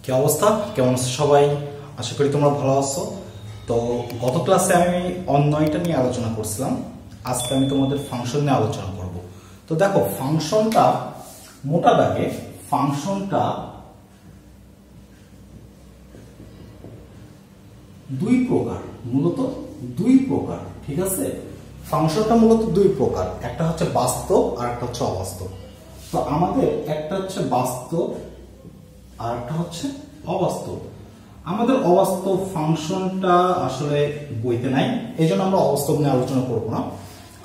কি অবস্থা, কেমন আছো সবাই? আশা করি তোমরা ভালো আছো। তো গত ক্লাসে আমি অন্যয়টা নিয়ে আলোচনা করছিলাম, আজকে আমি তোমাদের ফাংশন নিয়ে আলোচনা করব। তো দেখো, ফাংশনটা মোটা দাগে ফাংশনটা দুই প্রকার, মূলত দুই প্রকার। ঠিক আছে, ফাংশনটা মূলত দুই প্রকার, একটা হচ্ছে বাস্তব আর একটা হচ্ছে অবাস্তব। তো আমাদের একটা হচ্ছে বাস্তব আর একটা হচ্ছে অবাস্তব। আমাদের অবাস্তব ফাংশনটা আসলে বইতে নাই, এই জন্য আমরা অবাস্তব নিয়ে আলোচনা করবো না।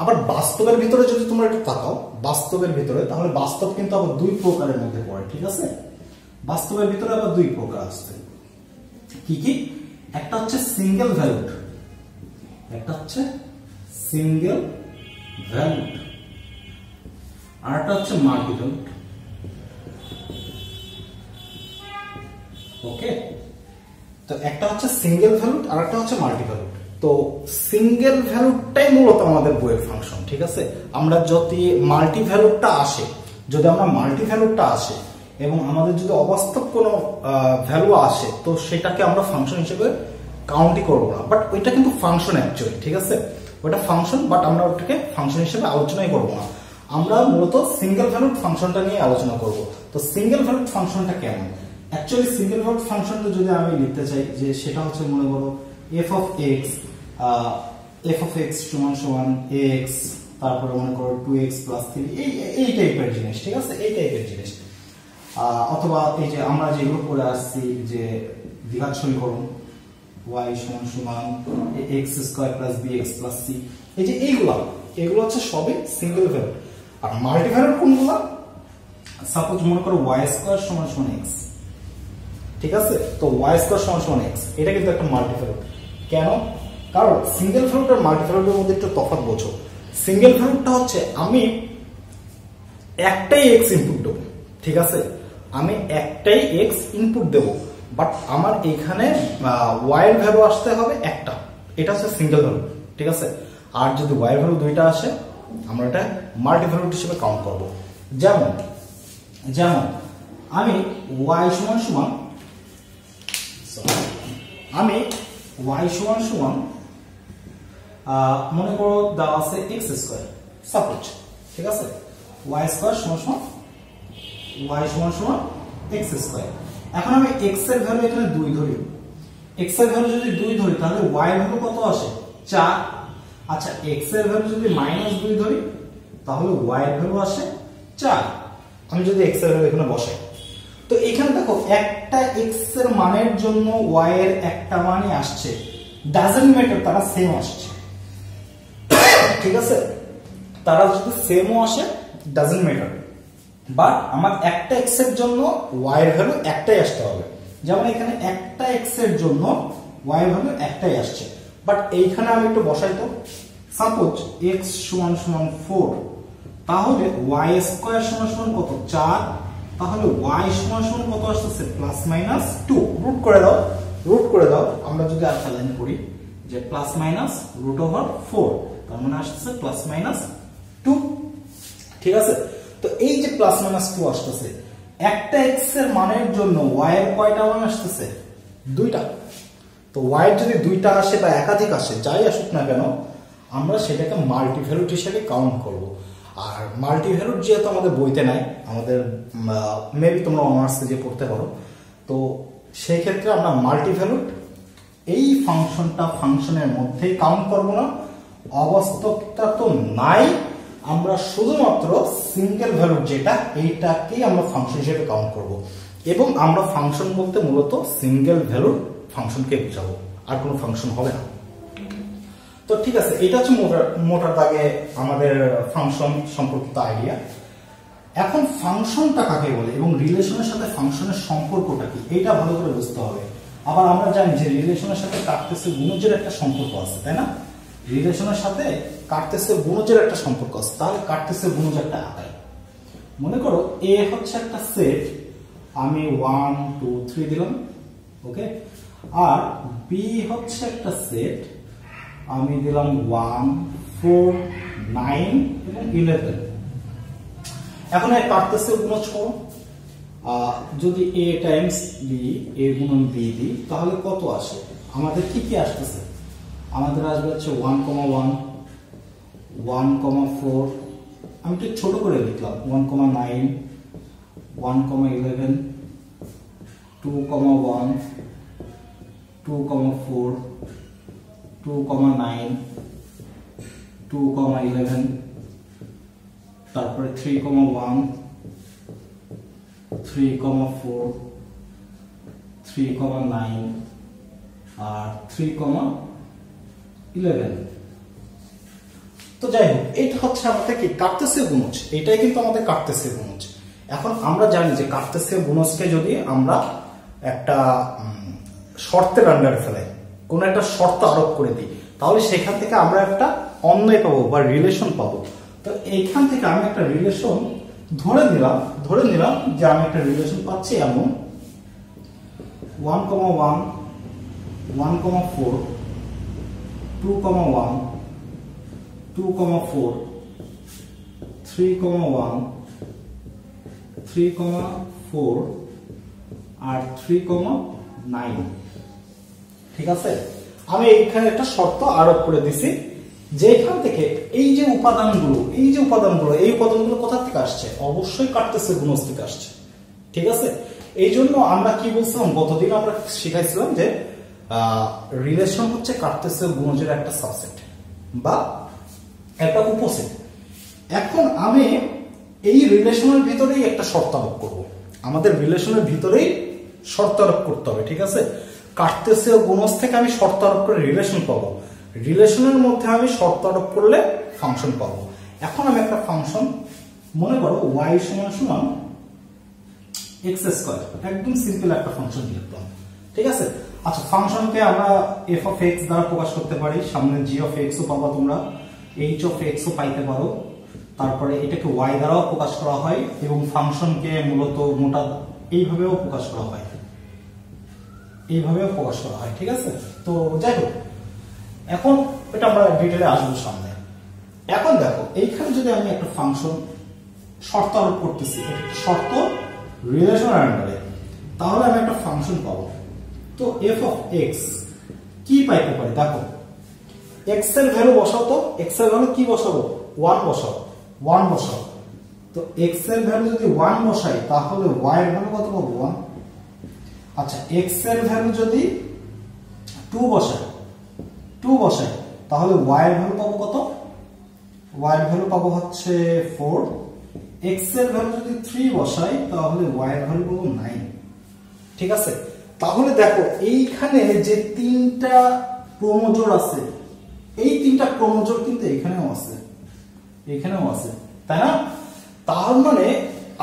আবার বাস্তবের ভিতরে যদি তোমরা একটু তাকাও, বাস্তবের ভিতরে, তাহলে বাস্তব কিন্তু আবার দুই প্রকারের মধ্যে পড়ে। ঠিক আছে, বাস্তবের ভিতরে আবার দুই প্রকার আসছে। কি কি? একটা হচ্ছে সিঙ্গেল ভ্যালুড, একটা হচ্ছে সিঙ্গেল ভ্যালুড, আর একটা হচ্ছে মাল্টি ভ্যালুড। ওকে, তো একটা হচ্ছে সিঙ্গেল ভ্যালুড আর একটা হচ্ছে মাল্টি ভ্যালুড। তো সিঙ্গেল ভ্যালুডটাই মূলত আমাদের বইয়ের ফাংশন। ঠিক আছে, আমরা যদি মাল্টি ভ্যালুডটা আসে, এবং আমাদের যদি অবাস্তব কোনো ভ্যালু আসে, তো সেটাকে আমরা ফাংশন হিসেবে কাউন্টই করবো না। বাট ওইটা কিন্তু ফাংশন অ্যাকচুয়ালি। ঠিক আছে, ওটা ফাংশন, বাট আমরা ওটাকে ফাংশন হিসেবে আলোচনাই করবো না। আমরা মূলত সিঙ্গেল ভ্যালুড ফাংশনটা নিয়ে আলোচনা করব। তো সিঙ্গেল ভ্যালুড ফাংশনটা কেমন? অ্যাকচুয়ালি সিঙ্গেল ভ্যালুড ফাংশনটা যদি আমি লিখতে চাই, যে সেটা হচ্ছে মনে করো এফ অফ এক্স সমান সমান এক্স, তারপরে মনে করো 2x + 3, এই টাইপের জিনিস। ঠিক আছে, এই টাইপের জিনিস। অথবা এই যে আমরা যেগুলো করে আসছি, যে দ্বিঘাত সমীকরণ y সমান সমান x² + bx + c, এই যে এগুলো হচ্ছে সবই সিঙ্গেল ভ্যালুড। আর মাল্টি ভ্যালুড কোনগুলো? সাপোজ মনে করো y² সমান সমান x। ঠিক আছে, তো y² সমান সমান x, এটা কিন্তু একটা মাল্টি ভ্যালুড। কেন? কারণ সিঙ্গেল ভ্যালুড আর মাল্টি ভ্যালুডের মধ্যে একটু তফাৎ বোঝো। সিঙ্গেল ভ্যালুডটা হচ্ছে আমি একটাই x ইনপুট দেবো। ঠিক আছে, আমি একটাই x ইনপুট দেব, বাট আমার এখানে y এর ভ্যালু আসতে হবে একটা, এটা হচ্ছে সিঙ্গেল ভ্যালুড। ঠিক আছে, আর যদি y এর ভ্যালু দুইটা আসে, আমরা এটা মাল্টি ভ্যালুড হিসেবে কাউন্ট করব। যেমন আমি y সমান সমান মনে করো দেওয়া আছে x² সাপোজ। ঠিক আছে, y² সমান x²। এখন আমি x এর ভ্যালু এখানে 2 ধরি, x এর ভ্যালু যদি 2 ধরি, তাহলে y এর ভ্যালু কত আসে? 4। আচ্ছা, x এর ভ্যালু যদি -2 ধরি, তাহলে y এর ভ্যালু আসে 4। আমি যদি x এর ভ্যালু এখানে বসাই, তো এখানে দেখো একটা x এর মানের জন্য y এর একটা মানই আসছে, ডাজন্ট ম্যাটার তারা সেম আসছে। ঠিক আছে, তারা যদি সেমও আসে ডাজন্ট ম্যাটার, বাট আমার একটা x এর জন্য y এর ভ্যালু একটাই আসতে হবে। যেমন এখানে একটা x এর জন্য y এর ভ্যালু একটাই আসছে, বাট এইখানে আমি একটু বসাই তো। সাপোজ x সমান সমান 4, তাহলে y² সমান সমান কত? 4। তাহলে y সমান সমান কত আসছে? +-2। রুট করে দাও। আমরা যদি আরেকটা লাইন করি, যে +-√4, তার মানে আসছে +-2। ঠিক আছে, তো এই যে +-2 আসতেছে, একটা x এর মানের জন্য y এর কয়টা মান আসতেছে? 2টা। তো y এর যদি 2টা আসে বা একাধিক আসে, যাই আসুক না কেন, আমরা সেটাকে মাল্টি ভ্যালুড হিসেবে কাউন্ট করব। আর মাল্টি ভ্যালুড যেহেতু আমাদের বইতে নাই, আমাদের মেবি তোমরা অনার্সে যে পড়তে পারো, তো সেই ক্ষেত্রে আমরা মাল্টি ভ্যালুড এই ফাংশনের মধ্যেই কাউন্ট করব না। অবাস্তবটা তো নাই, আমরা শুধুমাত্র সিঙ্গেল ভ্যালুড যেটা, এইটাকেই আমরা ফাংশন হিসেবে কাউন্ট করব। এবং আমরা ফাংশন বলতে মূলত সিঙ্গেল ভ্যালুড ফাংশনকে বোঝাবো, আর কোনো ফাংশন হবে না। তো ঠিক আছে, এটা হচ্ছে মোটা দাগে আমাদের ফাংশন সম্পর্কিত আইডিয়া। এখন ফাংশনটা কাকে বলে এবং রিলেশনের সাথে ফাংশনের সম্পর্কটা কি, এইটা ভালো করে বুঝতে হবে। আবার আমরা জানি যে রিলেশনের সাথে কার্টেসীয় গুণজের একটা সম্পর্ক আছে, তাই না? রিলেশনের সাথে কার্টেসীয় গুণজের একটা সম্পর্ক আছে। তাহলে কার্টেসীয় গুণজ একটা আকার, মনে করো এ হচ্ছে একটা সেট, আমি 1 2 3 দিলাম। ওকে, আর বি হচ্ছে একটা সেট, আমি দিলাম 1 4 9 এবং 11। এখন এই কার্টেসীয় গুণজ করো, যদি a টাইমস b, a গুণন b দিই তাহলে কত আসে? আমাদের কি কি আসতেছে? আমাদের আসবে হচ্ছে 1,1, 1,4, আমি একটু ছোট করে লিখলাম 1,9, 1,11, 2,1, 2,4, 2,9, 2,11, তারপরে 3,1, 3,4, 3,9 আর 3,11। তো যাই হোক, এটা হচ্ছে আমাদের কি কার্তেসীয় গুণজ, এটাই কিন্তু আমাদের কার্তেসীয় গুণজ। এখন আমরা জানি যে কার্তেসীয় গুণজকে যদি আমরা একটা শর্তের আন্ডারে ফেলাই, কোন একটা শর্ত আরোপ করে দিই, তাহলে সেখান থেকে আমরা একটা অন্যয় পাবো বা রিলেশন পাবো। তো এইখান থেকে আমি একটা রিলেশন ধরে নিলাম যে আমি একটা রিলেশন পাচ্ছি এমন 1,1, 1,4, 2,1, 2,4, 3,1, 3,4 আর 3,9। ঠিক আছে, আমি এইখানে একটা শর্ত আরোপ করে দিছি যে এখান থেকে এই যে উপাদানগুলো এই উপাদানগুলো কোথা থেকে আসছে? অবশ্যই কার্তেসীয় গুণজ থেকে আসছে। ঠিক আছে, এই জন্য আমরা কি বলছিলাম, গতদিন আমরা শিখাইছিলাম যে রিলেশন হচ্ছে কার্তেসীয় গুণজের একটা সাবসেট বা একটা উপসেট। এখন আমি এই রিলেশনের ভিতরেই একটা শর্ত আরোপ করব, আমাদের রিলেশনের ভিতরেই শর্ত আরোপ করতে হবে। ঠিক আছে, কার্তেসীয় গুণজ থেকে আমি শর্ত আরোপ করে রিলেশন পাবো, রিলেশনের মধ্যে আমি শর্ত আরোপ করলে ফাংশন পাবো। এখন আমি একটা ফাংশন মনে করো y সমান x স্কয়ার, একদম সিম্পল একটা ফাংশন লিখলাম। ঠিক আছে, আচ্ছা ফাংশনকে আমরা f অফ x দ্বারা প্রকাশ করতে পারি, সামনে g অফ x ও পাবা তোমরা, h অফ x ও পাইতে পারো, তারপরে এটাকে y দ্বারাও প্রকাশ করা হয় এবং ফাংশনকে মূলত মোটা এইভাবেও প্রকাশ করা হয়, ঠিক আছে। তো যাই হোক, এখন এটা আমরা ডিটেইলে আসবো সামনে। এখন দেখো এইখানে যদি আমি একটা ফাংশন শর্ত আরোপ করতেছি, একটা শর্ত রিলেশনের আন্ডারে, তাহলে আমি একটা ফাংশন পাবো। তো f অফ x কি পাইতে পারি? দেখো x এর ভ্যালু বসাও, তো x এর ভ্যালু কি বসাবো? 1 বসাও। তো x এর ভ্যালু যদি 1 বসাই তাহলে y এর ভ্যালু কত পাবো? 1। আচ্ছা x এর ভ্যালু যদি 2 বসাই তাহলে y এর ভ্যালু পাবো কত? y এর ভ্যালু পাবো হচ্ছে 4। x এর ভ্যালু যদি 3 বসাই তাহলে y এর ভ্যালু পাবো 9। ঠিক আছে, তাহলে দেখো এইখানে যে তিনটা ক্রোমোজোর আছে, এই তিনটা ক্রোমোজোর কিন্তু এখানেও আছে, তাই না? তার মানে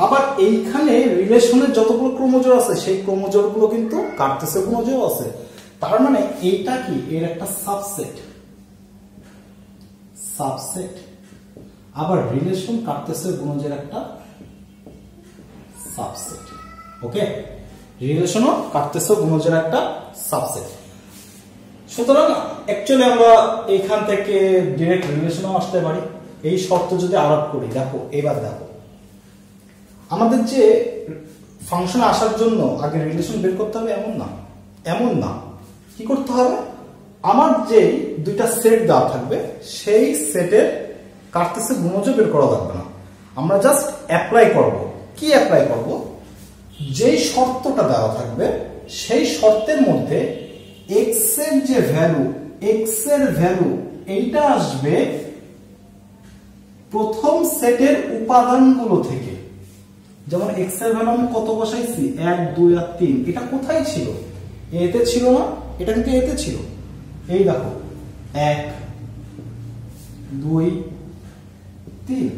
আবার এইখানে রিলেশনের যতগুলো ক্রোমোজোর আছে সেই ক্রোমোজোর গুলো কিন্তু কার্তেসীয় গুণজও আছে। তার মানে এইটা কি এর একটা সাবসেট, আবার রিলেশন কার্তেসীয় গুণজের একটা সাবসেট। ওকে, রিলেশনও কার্তেসীয় গুণজের একটা সাবসেট। সুতরাং অ্যাকচুয়ালি আমরা এখান থেকে ডাইরেক্ট রিলেশনও আসতে পারি এই শর্ত যদি আরোপ করি। দেখো এবার দেখো আমাদের যে ফাংশন আসার জন্য আগে রিলেশন বের করতে হবে এমন না, কি করতে হবে? আমার যে দুইটা সেট দেওয়া থাকবে সেই সেটের কার্তেসীয় গুণজ বের করা লাগবে না, আমরা জাস্ট অ্যাপ্লাই করব। কি অ্যাপ্লাই করব? যেই শর্তটা দেওয়া থাকবে সেই শর্তের মধ্যে x এর যে ভ্যালু এইটা আসবে প্রথম সেটের উপাদানগুলো থেকে। যেমন x এর ভ্যালু আমি কত বসাইছি? 1, 2 আর 3। এটা কোথায় ছিল? এতে ছিল না, এটা কিন্তু এতে ছিল। এই দেখো 1, 2, 3,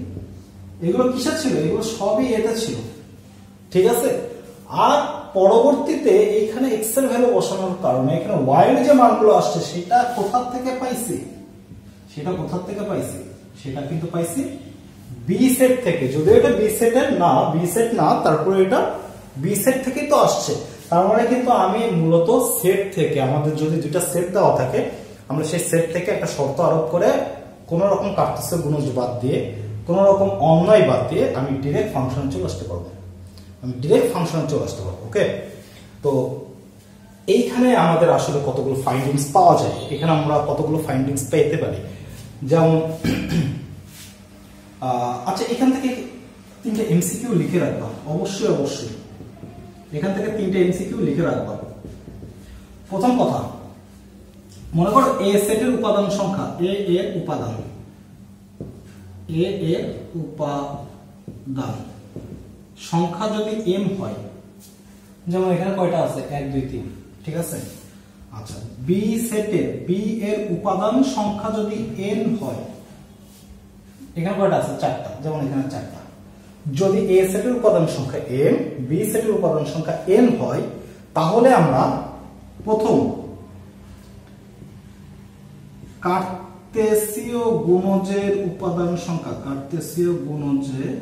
এগুলো কিসের ছিল? এগুলো সবই এতে ছিল। ঠিক আছে, আর পরবর্তীতে এখানে x এর ভ্যালু বসানোর কারণে এখানে y এর যে মানগুলো আসছে সেটা কোথা থেকে পাইছি? সেটা কিন্তু পাইছি b সেট থেকে। যদিও এটা b সেট না, তারপরে এটা b সেট থেকেই তো আসছে। তার মানে কিন্তু আমি মূলত সেট থেকে, আমাদের যদি দুইটা সেট দেওয়া থাকে, আমরা সেই সেট থেকে একটা শর্ত আরোপ করে কোন রকম কার্তেসীয় গুণজ বাদ দিয়ে, কোন রকম অন্যয় বাদ দিয়ে আমি ডাইরেক্ট ফাংশন চলে আসতে পারবো। আমি ডিরেক্ট ফাংশনে চলে আসতে পারবো। ওকে, তো এইখানে আমাদের আসলে কতগুলো ফাইন্ডিংস পাওয়া যায়, এখানে আমরা কতগুলো ফাইন্ডিংস পেতে পারি। যেমন আচ্ছা, এখান থেকে 3টে এমসিকিউ লিখে রাখবা, অবশ্যই অবশ্যই এখান থেকে 3টে এমসিকিউ লিখে রাখবা। প্রথম কথা, মনে করো এ সেটের উপাদান সংখ্যা, এ এর উপাদান সংখ্যা যদি m হয়, যেমন এখানে কয়টা আছে 1 2 3, ঠিক আছে। আচ্ছা, বি সেটে বি এর উপাদান সংখ্যা যদি n হয়, এখানে কয়টা আছে 4টা, যেমন এখানে 4টা। যদি এ সেটের উপাদান সংখ্যা m, বি সেটের উপাদান সংখ্যা n হয়, তাহলে আমরা প্রথম কার্তেসীয় গুণজের উপাদান সংখ্যা, কার্তেসীয় গুণজের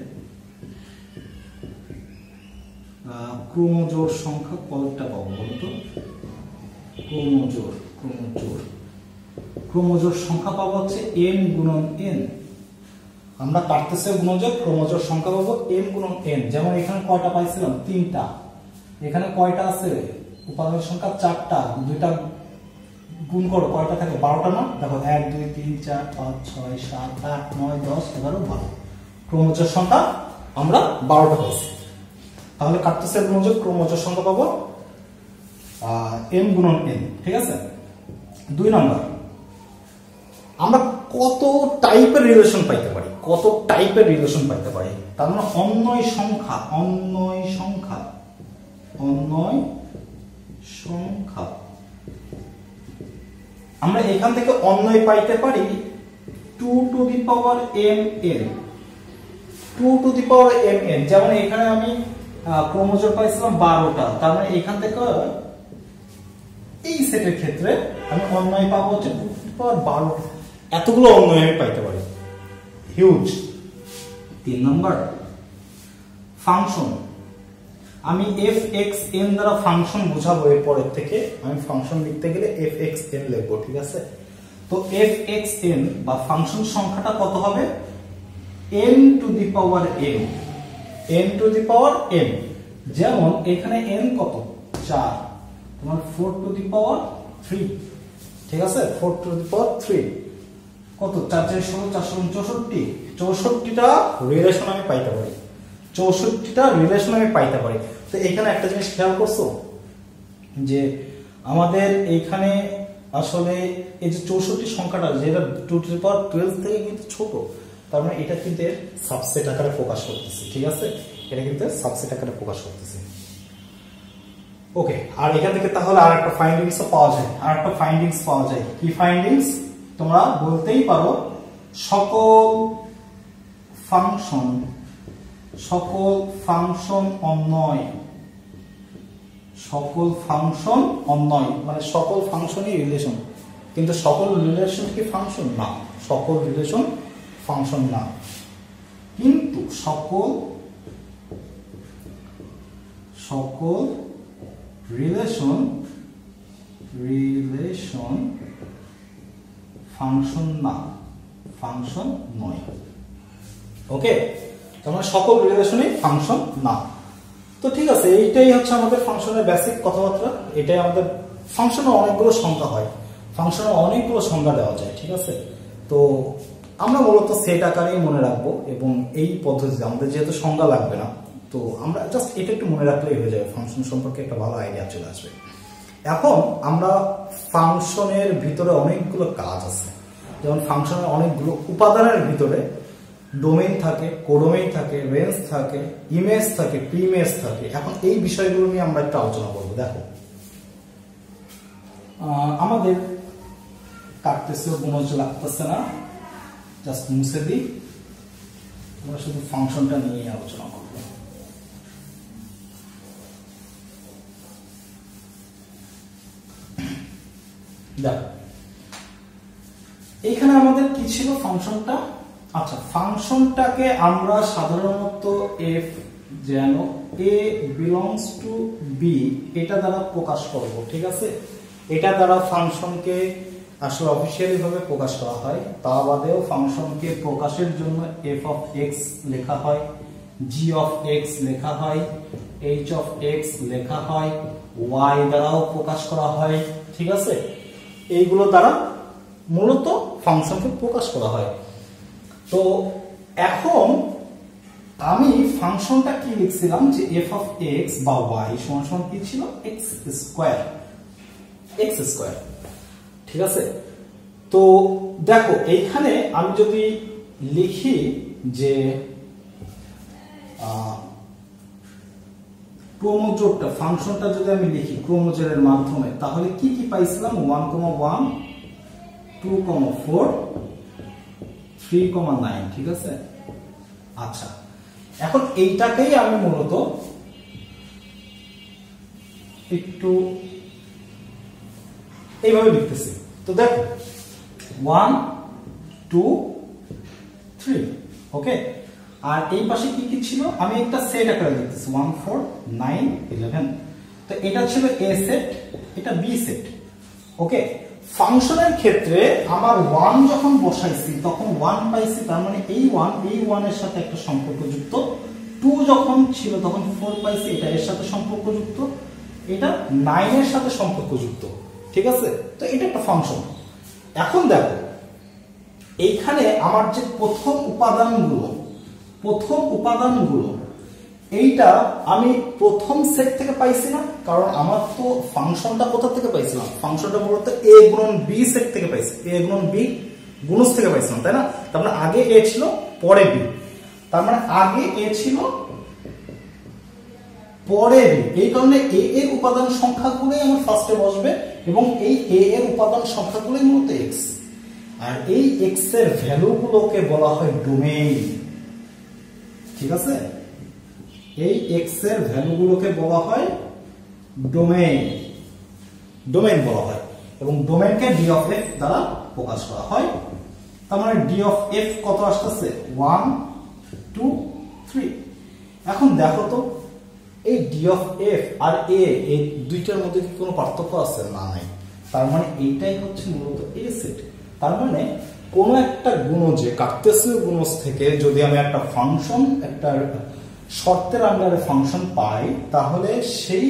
ক্রোমোজোর সংখ্যা কতটা পাবো বলতো? ক্রোমোজোর সংখ্যা পাবো হচ্ছে m গুণন n। আমরা কার্তেসীয় গুণজের ক্রোমোজোর সংখ্যা পাবো m গুণন n। যেমন এখানে কয়টা পাইছিলাম? 3টা। এখানে কয়টা আছে? উপাদান সংখ্যা 4টা, 2টা গুণ করো কয়টা থাকে? 12টা না? দেখো 1 2 3 4 5 6 7 8 9 10 11 12। ক্রোমোজোর সংখ্যা আমরা 12টা পাইছি। তাহলে কার্তেসীয় গুণজের ক্রোমোজোর সংখ্যা পাবো m গুণন n, ঠিক আছে। 2 নাম্বার, আমরা কত টাইপের রিলেশন পাইতে পারি, তার মানে অন্বয় সংখ্যা আমরা এখান থেকে অন্বয় পাইতে পারি 2 to the power mn, 2 to the power mn। যেমন এখানে আমি ক্রোমোজোর পাইছিলাম 12টা, তার মানে এখান থেকে এই সেটের ক্ষেত্রে আমি অন্বয় পাবো হচ্ছে 2 টু দি পাওয়ার 12। এতগুলো অন্বয় আমি পাইতে পারি, হিউজ। 3 number, function. আমি fxn দ্বারা ফাংশন বোঝাবো, এর পরের থেকে আমি ফাংশন লিখতে গেলে fxn লিখবো, ঠিক আছে। তো fxn বা ফাংশন সংখ্যাটা কত হবে? n to the power m। যেমন এখানে n কত? 4, তোমার 4 টু দি পাওয়ার 3, ঠিক আছে। 4 টু দি পাওয়ার 3 কত? 4 4 16 4 64, 64টা রিলেশন আমি পাইতে পারি, 64টা রিলেশন আমি পাইতে পারি। তো এখানে একটা জিনিস খেয়াল করছো যে আমাদের এইখানে আসলে এই যে 64 সংখ্যাটা, যেটা 2 টু দি পাওয়ার 12 থেকে কিন্তু ছোট, তার মানে এটা কিন্তু সাবসেট আকারে প্রকাশ করতেছে, ঠিক আছে। এটা কিন্তু সাবসেট আকারে প্রকাশ করতেছে। ওকে, আর এখান থেকে তাহলে আরেকটা ফাইন্ডিংস পাওয়া যায়, কি ফাইন্ডিংস? তোমরা বলতেই পারো সকল ফাংশন অন্বয়, মানে সকল ফাংশনই রিলেশন, কিন্তু সকল রিলেশন কি ফাংশন? না, সকল রিলেশন ফাংশন না, কিন্তু সকল রিলেশন ফাংশন নয়। ওকে, তোমরা সকল রিলেশনই ফাংশন না। তো ঠিক আছে, এইটাই হচ্ছে আমাদের ফাংশনের বেসিক কথাবার্তা। এটাই আমাদের ফাংশনের অনেকগুলো সংখ্যা হয়, ফাংশনের অনেকগুলো সংজ্ঞা দেওয়া যায়, ঠিক আছে। তো আমরা মূলত সেট আকারেই মনে রাখবো, এবং এই পদ্ধতিতে আমাদের যেহেতু সংজ্ঞা লাগবে না, তো আমরা জাস্ট এটা একটু মনে রাখলেই হয়ে যাবে, ফাংশন সম্পর্কে একটা ভালো আইডিয়া চলে আসবে। এখন আমরা ফাংশনের ভিতরে অনেকগুলো কাজ আছে, যেমন ফাংশনের অনেকগুলো উপাদানের ভিতরে ডোমেইন থাকে, কোডোমেইন থাকে, রেঞ্জ থাকে, ইমেজ থাকে, প্রিমেজ থাকে। এখন এই বিষয়গুলো নিয়ে আমরা একটু আলোচনা করবো। দেখো, আমাদের কার্তেসীয় গুণজ লাগতেছে না, জাস্ট মুছে দিই, আমরা শুধু ফাংশনটা নিয়ে আলোচনা করব। দেখো, এইখানে আমাদের কি ছিল? ফাংশনটা। আচ্ছা, ফাংশনটাকে আমরা সাধারণত f যেন a belongs to b এটা দ্বারা প্রকাশ করব, ঠিক আছে। এটা দ্বারা ফাংশনকে আসলে অফিশিয়ালি ভাবে প্রকাশ করা হয়, তা বাদেও ফাংশনকে প্রকাশের জন্য f of x লেখা হয়, g of x লেখা হয়, h of x লেখা হয়, y দ্বারাও প্রকাশ করা হয়, ঠিক আছে? এইগুলো দ্বারা মূলত ফাংশনকে প্রকাশ করা হয়। তো এখন আমি ফাংশনটা কি লিখছিলাম যে f of x বা y সমান সমান কি ছিল, x স্কয়ার, ঠিক আছে? তো দেখো এইখানে আমি যদি লিখি যে ক্রমজোড়টা, ফাংশনটা যদি আমি লিখি ক্রমজোড়ের মাধ্যমে, তাহলে কি কি পাইছিলাম, 1, 1, 2, 4, 3, 9, ঠিক আছে? আচ্ছা, এখন এইটাকেই আমি মূলত একটু এইভাবে লিখতেছি। তো দেখো 1, 2, 3, ওকে। আর এই পাশে কি কি ছিল, আমি একটা সেট আকারে লিখতেছি 1, 4, 9, 11। তো এটা ছিল এ সেট, এটা বি সেট, ওকে। ফাংশনের ক্ষেত্রে আমার 1 যখন বসাইছি তখন 1 পাইছি, তার মানে এই 1 এর সাথে একটা সম্পর্কযুক্ত। 2 যখন ছিল তখন 4 পাইছি, এটা এর সাথে সম্পর্কযুক্ত, এটা 9 এর সাথে সম্পর্কযুক্ত, ঠিক আছে? তো এটা একটা ফাংশন। এখন দেখো এইখানে আমার যে প্রথম উপাদানগুলো এইটা আমি প্রথম সেট থেকে পাইছি না, কারণ আমার তো ফাংশনটা কোথা থেকে পাইছিলাম, ফাংশনটা মূলত a গুণন b সেট থেকে পাইছি, a গুণন b গুণজ থেকে পাইছিলাম, তাই না? তার মানে আগে a ছিল পরে b, তার মানে আগে a ছিল পরে b, এই কারণে a এর উপাদান সংখ্যাগুলোই আমার ফার্স্টে বসবে এবং এই a এর উপাদান সংখ্যাগুলোই মূলত x, আর এই x এর ভ্যালুগুলোকে বলা হয় ডোমেইন, ঠিক আছে? এই x এর ভ্যালুগুলোকে বলা হয় ডোমেইন বলা হয়, এবং ডোমেইনকে d of f দ্বারা প্রকাশ করা হয়। তার মানে d of f কত আসছে, 1, 2, 3। এখন দেখো তো এই d of f R a এই দুইটার মধ্যে কি কোনো পার্থক্য আছে, না নাই। তার মানে এইটাই হচ্ছে মূলত a সেট। তার মানে কোন একটা গুণজে, কার্তেসীয় গুণজ থেকে যদি আমি একটা ফাংশন, একটা শর্তের আন্ডারে ফাংশন পাই, তাহলে সেই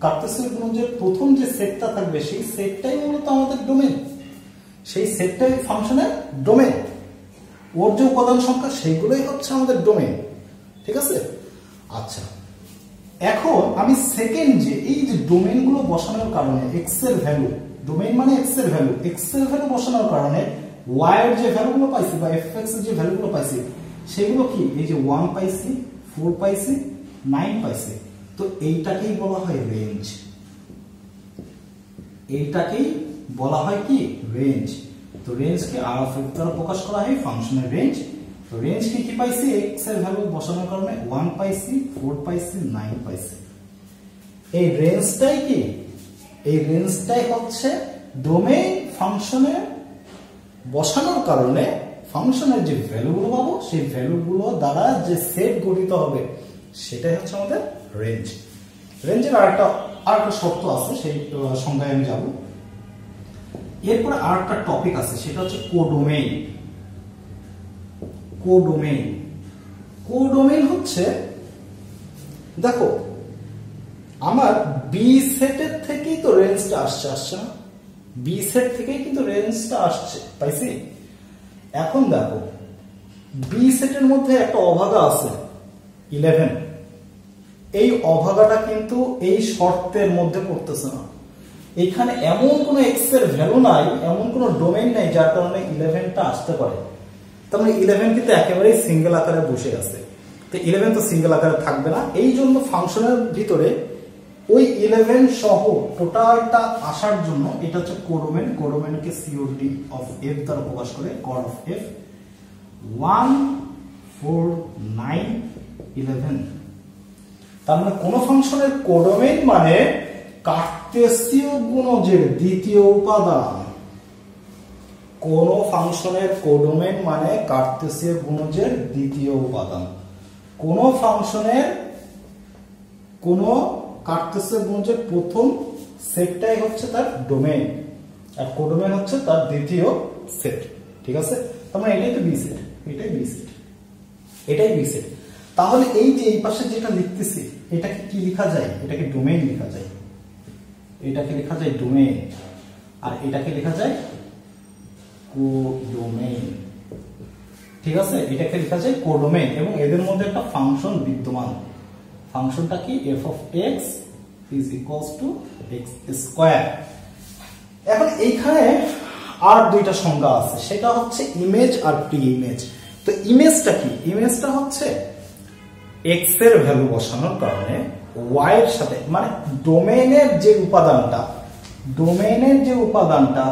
কার্তেসীয় গুণজের প্রথম যে সেটটা থাকবে সেই সেটটাই মূলত আমাদের ডোমেইন, সেই সেটটাই ফাংশনের ডোমেইন, ওর যে উপাদান সংখ্যা সেইগুলোই হচ্ছে আমাদের ডোমেইন, ঠিক আছে? আচ্ছা, এখন আমি সেকেন্ড যে এই যে ডোমেইনগুলো বসানোর কারণে x এর ভ্যালু, ডোমেইন মানে x এর ভ্যালু বসানোর কারণে y এর যে ভ্যালুগুলো পাইছি বা fx এর যে ভ্যালুগুলো পাইছি সেগুলো কি, এই যে 1 পাইছি, 4 পাইছি, 9 পাইছি। তো এইটাকেই বলা হয় রেঞ্জ, এইটাকেই বলা হয় কি, রেঞ্জ। তো রেঞ্জকে r of f দ্বারা প্রকাশ করা হয় ফাংশনের রেঞ্জ। তো রেঞ্জ কি পাইছি, x এর ভ্যালু বসানোর কারণে 1 পাইছি, 4 পাইছি, 9 পাইছি। এই রেঞ্জটাই কি, এই রেঞ্জটাই হচ্ছে ডোমেইন ফাংশনে বসানোর কারণে ফাংশনের যে ভ্যালুগুলো পাবো সেই ভ্যালুগুলো দ্বারা যে সেট গঠিত হবে সেটাই হচ্ছে আমাদের রেঞ্জ। রেঞ্জের আরেকটা শর্ত আছে, সেই সংজ্ঞায় আমি যাব। এরপরে আরেকটা টপিক আছে, সেটা হচ্ছে কোডোমেইন। কোডোমেইন হচ্ছে, দেখো আমার বি সেটের থেকেই তো রেঞ্জটা আসছে না, বি সেট থেকেই কিন্তু রেঞ্জটা আসছে, পাইছি? এখন দেখো বি সেটের মধ্যে একটা অভাগা আছে 11, এই অভাগাটা কিন্তু এই শর্তের মধ্যে পড়তেছে না। এখানে এমন কোনো x এর ভ্যালু নাই, এমন কোনো ডোমেইন নাই যার কারণে 11টা আসতে পারে। তার মানে 11 কিন্তু একেবারেই সিঙ্গেল আকারে বসে আছে। তো 11 তো সিঙ্গেল আকারে থাকবে না, এই জন্য ফাংশনের ভিতরে ওই 11 সহ টোটালটা আসার জন্য এটা হচ্ছে কোডোমেইন। কোডোমেইনকে COD of f দ্বারা প্রকাশ করে, cod of f 1, 4, 9, 11। তার মানে কোন ফাংশনের কোডোমেইন মানে কার্তেসীয় গুণজের দ্বিতীয় উপাদান। কোন ফাংশনের কোডোমেইন মানে কার্তেসীয় গুণজের দ্বিতীয় উপাদান। কোন ফাংশনের কোন কার্তেসীয় গুণজের প্রথম সেটটাই হচ্ছে তার ডোমেইন, আর কোডোমেইন হচ্ছে তার দ্বিতীয় সেট, ঠিক আছে? তার মানে এটাই তো বি সেট, এটাই বি সেট। তাহলে এই যে এই পাশে যেটা লিখতেছি এটাকে কি লেখা যায়? এটাকে ডোমেইন লেখা যায়, এটাকে লেখা যায় ডোমেইন, আর এটাকে লেখা যায় কোডোমেইন। ঠিক আছে, এটাকে লেখা যায় কোডোমেইন এবং এদের মধ্যে একটা ফাংশন বিদ্যমান। ফাংশনটা কি? f of x is equals to x square. এখন এইখানে আর দুইটা সংজ্ঞা আছে, সেটা হচ্ছে ইমেজ আর প্রি ইমেজ। তো ইমেজটা কি? ইমেজটা হচ্ছে x এর ভ্যালু বসানোর কারণে y এর সাথে, মানে ডোমেইনের যে উপাদানটা, ডোমেইনের যে উপাদানটা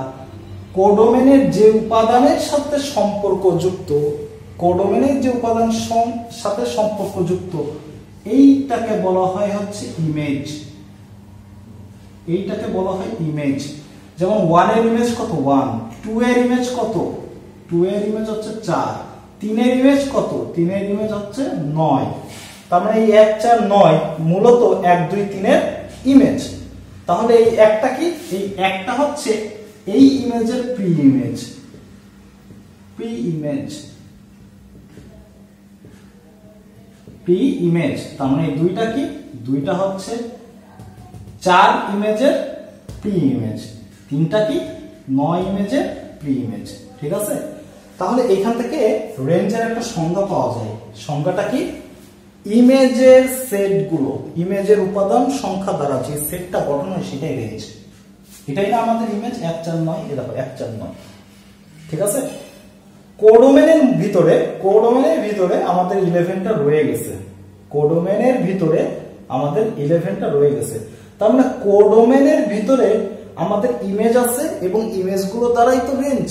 কোডোমেইনের যে উপাদানের সাথে সম্পর্কযুক্ত, কোডোমেইনের যে উপাদান সাথে সম্পর্কযুক্ত, এইটাকে বলা হয় হচ্ছে ইমেজ। এইটাকে বলা হয় ইমেজ। যেমন 1 এর ইমেজ কত? 1। 2 এর ইমেজ কত? 2 এর ইমেজ হচ্ছে 4। 3 এর ইমেজ কত? 3 এর ইমেজ হচ্ছে 9। তার মানে এই 1 4 9 মূলত 1 2 3 এর ইমেজ। তাহলে এই একটা কি? এই একটা হচ্ছে এই ইমেজের pre image. Pre image, pre image. তার মানে এই দুইটা কি? দুইটা হচ্ছে 4 ইমেজের প্রি ইমেজ, তিনটা কি? 9 ইমেজের প্রি ইমেজ। ঠিক আছে, তাহলে এখান থেকে রেঞ্জের একটা সংজ্ঞা পাওয়া যায়। সংজ্ঞাটা কি? ইমেজের সেটগুলো, ইমেজের উপাদান সংখ্যা দ্বারা যে সেটটা গঠন হয় সেটাই রেঞ্জ। এটাই না আমাদের ইমেজ 1 4 9। এ দেখো 1 4 9। ঠিক আছে, কোডোমেইনের ভিতরে আমাদের 11টা রয়ে গেছে। কোডোমেইনের ভিতরে আমাদের 11টা রয়ে গেছে। তার মানে কোডোমেইনের ভিতরে আমাদের ইমেজ আছে এবং ইমেজগুলো দ্বারাই তো রেঞ্জ।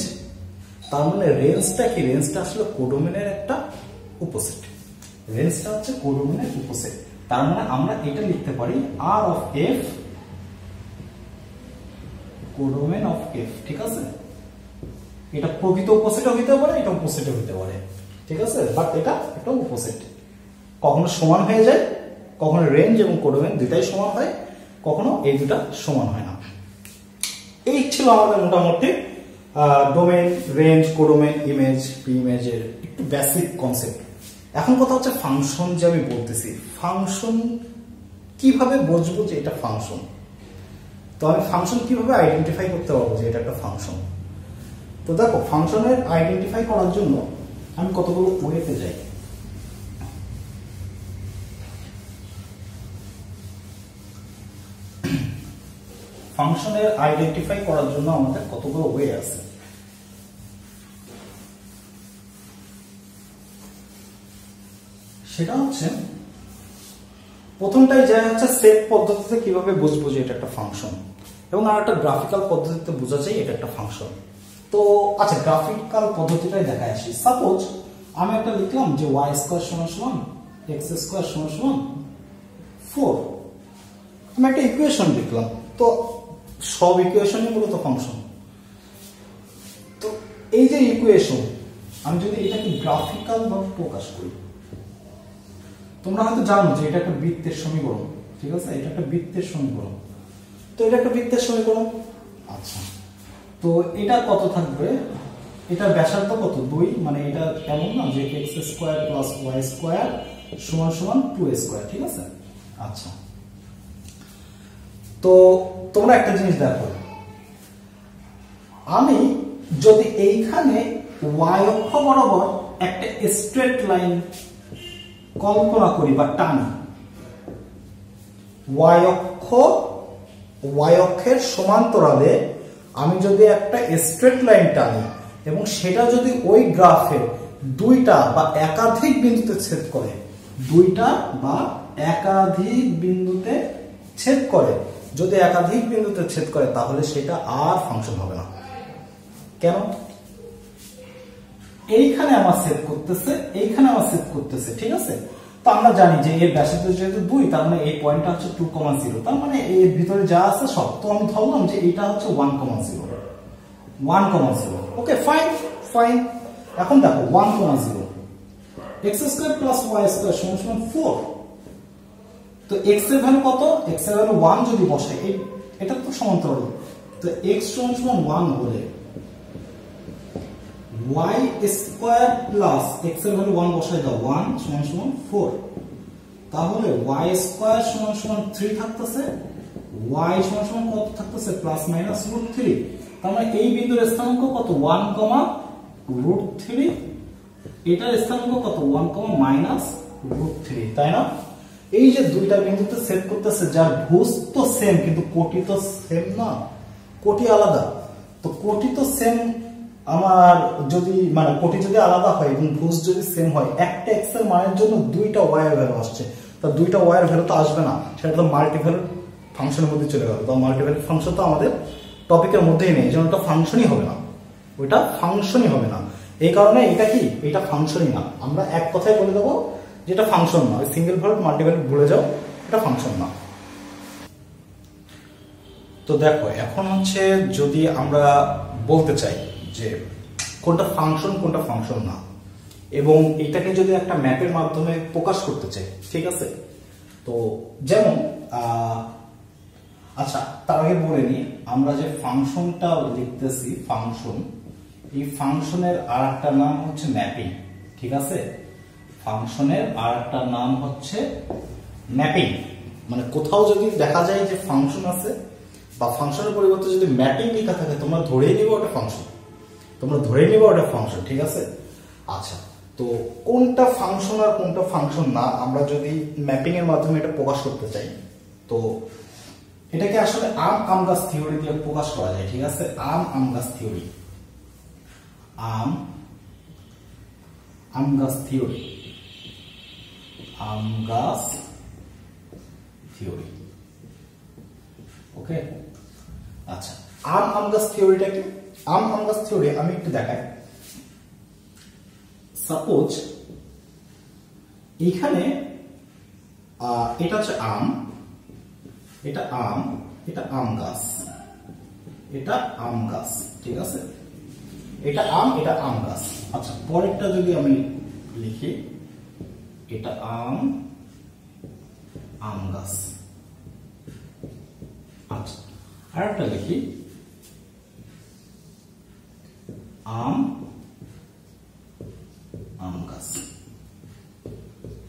তার মানে রেঞ্জটা কি? রেঞ্জটা আসলে কোডোমেইনের একটা উপসেট। রেঞ্জটা হচ্ছে কোডোমেইনের উপসেট। তার মানে আমরা এটা লিখতে পারি R of f codomain of f। ঠিক আছে, এটা প্রকৃত উপসেটও হইতে পারে, এটা উপসেটও হইতে পারে। ঠিক আছে, বাট এটা একটা উপসেট। কখনো সমান হয়ে যায়, কখনো রেঞ্জ এবং কোডোমেইন দুটাই সমান হয়, কখনো এই দুটা সমান হয় না। এই ছিল আমাদের মোটামুটি domain, range, codomain, image, pre ইমেজের একটু বেসিক কনসেপ্ট। এখন কথা হচ্ছে ফাংশন যে আমি বলতেছি, ফাংশন কিভাবে বুঝবো যে এটা ফাংশন? তো আমি ফাংশন কিভাবে আইডেন্টিফাই করতে পারবো যে এটা একটা ফাংশন? তো দেখো, ফাংশনের আইডেন্টিফাই করার জন্য আমি কতগুলো ওয়েতে যাই। ফাংশনের আইডেন্টিফাই করার জন্য আমাদের কতগুলো ওয়ে আছে। সেটা হচ্ছে প্রথমটাই যায় হচ্ছে সেট পদ্ধতিতে কিভাবে বুঝবো যে এটা একটা ফাংশন, এবং আর একটা গ্রাফিক্যাল পদ্ধতিতে বোঝা যায় এটা একটা ফাংশন। তো আচ্ছা, গ্রাফিক্যাল পদ্ধতিটাই দেখা আসি। সাপোজ আমি একটা লিখলাম যে y স্কয়ার সমান সমান x স্কয়ার সমান সমান 4। আমি একটা ইকুয়েশন লিখলাম। তো সব ইকুয়েশনই মূলত ফাংশন। তো এই যে ইকুয়েশন, আমি যদি এটাকে গ্রাফিক্যাল ভাবে প্রকাশ করি, তোমরা হয়তো জানো যে এটা একটা বৃত্তের সমীকরণ। ঠিক আছে, এটা একটা বৃত্তের সমীকরণ। তো এটা একটা বৃত্তের সমীকরণ। আচ্ছা, তো এটা কত থাকবে? এটার ব্যাসার্ধ কত? 2। মানে এটা এমন না যে x square plus y square সমান সমান 2 স্কয়ার। ঠিক আছে, আচ্ছা। তো তোমরা একটা জিনিস দেখো, আমি যদি এইখানে y অক্ষ বরাবর একটা স্ট্রেট লাইন কল্পনা করি বা টানি, y অক্ষের সমান্তরালে আমি যদি একটা স্ট্রেট লাইন টানি এবং সেটা যদি ওই গ্রাফের দুইটা বা একাধিক বিন্দুতে ছেদ করে, দুইটা বা একাধিক বিন্দুতে ছেদ করে, যদি একাধিক বিন্দুতে ছেদ করে তাহলে সেটা আর ফাংশন হবে না। কেন? এইখানে আমার ছেদ করতেছে, এইখানে আমার ছেদ করতেছে। ঠিক আছে, তো আমরা জানি যে এর ব্যাসার্ধ যেহেতু 2, তার মানে এই পয়েন্টটা হচ্ছে 2,0, তার মানে এর ভিতরে যা আছে সব। তো আমি ধরলাম যে এটা হচ্ছে 1,0। ওকে, ফাইন ফাইন। এখন দেখো 1,0 x square plus y square সমান সমান 4। তো x এর ভ্যালু কত? x এর ভ্যালু 1 যদি বসাই, এটা তো সমান্তরাল। তো x সমান সমান 1 হলে y স্কয়ার প্লাস x এর ভ্যালু 1 বসাই দাও, 1 সমান সমান 4, তাহলে y স্কয়ার সমান সমান 3 থাকতেছে, y সমান সমান কত থাকতেছে প্লাস মাইনাস √3। তার মানে এই বিন্দুর স্থানাঙ্ক কত 1, √3, এটার স্থানাঙ্ক কত 1, মাইনাস √3, তাই না? এই যে দুইটা বিন্দুতে সেট করতেছে, যার ভুজ তো সেম কিন্তু কোটি তো সেম না, কোটি আলাদা। তো কোটি তো সেম, আমার যদি মানে কোটি যদি আলাদা হয় এবং ভুজ যদি সেম হয়, একটা x এর মানের জন্য দুইটা y এর ভ্যালু আসছে, তা দুইটা y এর ভ্যালু তো আসবে না, সেটা তো মাল্টিভ্যালুড ফাংশনের মধ্যে চলে গেল। তো মাল্টিভ্যালুড ফাংশন তো আমাদের টপিকের মধ্যেই নেই, এই জন্য এটা ফাংশনই হবে না, ওইটা ফাংশনই হবে না। এই কারণে এটা কি, এটা ফাংশনই না। আমরা এক কথায় বলে দেবো যেটা ফাংশন না, সিঙ্গেল ভ্যালুড মাল্টিভ্যালুড ভুলে যাও, এটা ফাংশন না। তো দেখো এখন হচ্ছে যদি আমরা বলতে চাই যে কোনটা ফাংশন না, এবং এটাকে যদি একটা ম্যাপের মাধ্যমে প্রকাশ করতে চাই, ঠিক আছে? তো যেমন আচ্ছা তার আগে বলে নি, আমরা যে ফাংশনটা লিখতেছি ফাংশন, এই ফাংশনের আরেকটা নাম হচ্ছে ম্যাপিং, ঠিক আছে? ফাংশনের আরেকটা নাম হচ্ছে ম্যাপিং। মানে কোথাও যদি দেখা যায় যে ফাংশন আছে বা ফাংশনের পরিবর্তে যদি ম্যাপিং লেখা থাকে, তোমরা ধরেই নিবে ওটা ফাংশন, ঠিক আছে? আচ্ছা, তো কোনটা ফাংশন আর কোনটা ফাংশন না, আমরা যদি ম্যাপিং এর মাধ্যমে এটা প্রকাশ করতে চাই, তো এটাকে আসলে আম গাছ থিওরি দিয়ে প্রকাশ করা যায়, ঠিক আছে? আম গাছ থিওরি, আম গাছ থিওরি, ওকে? আচ্ছা, আম গাছ থিওরিটা কি? আম গাছ থিওরি আমি একটু দেখাই। সাপোজ এখানে এটা হচ্ছে আম, এটা আম গাছ, ঠিক আছে? এটা আম গাছ। আচ্ছা, পরেরটা যদি আমি লিখি, এটা আম গাছ। আচ্ছা, আরেকটা লিখি আম গাছ।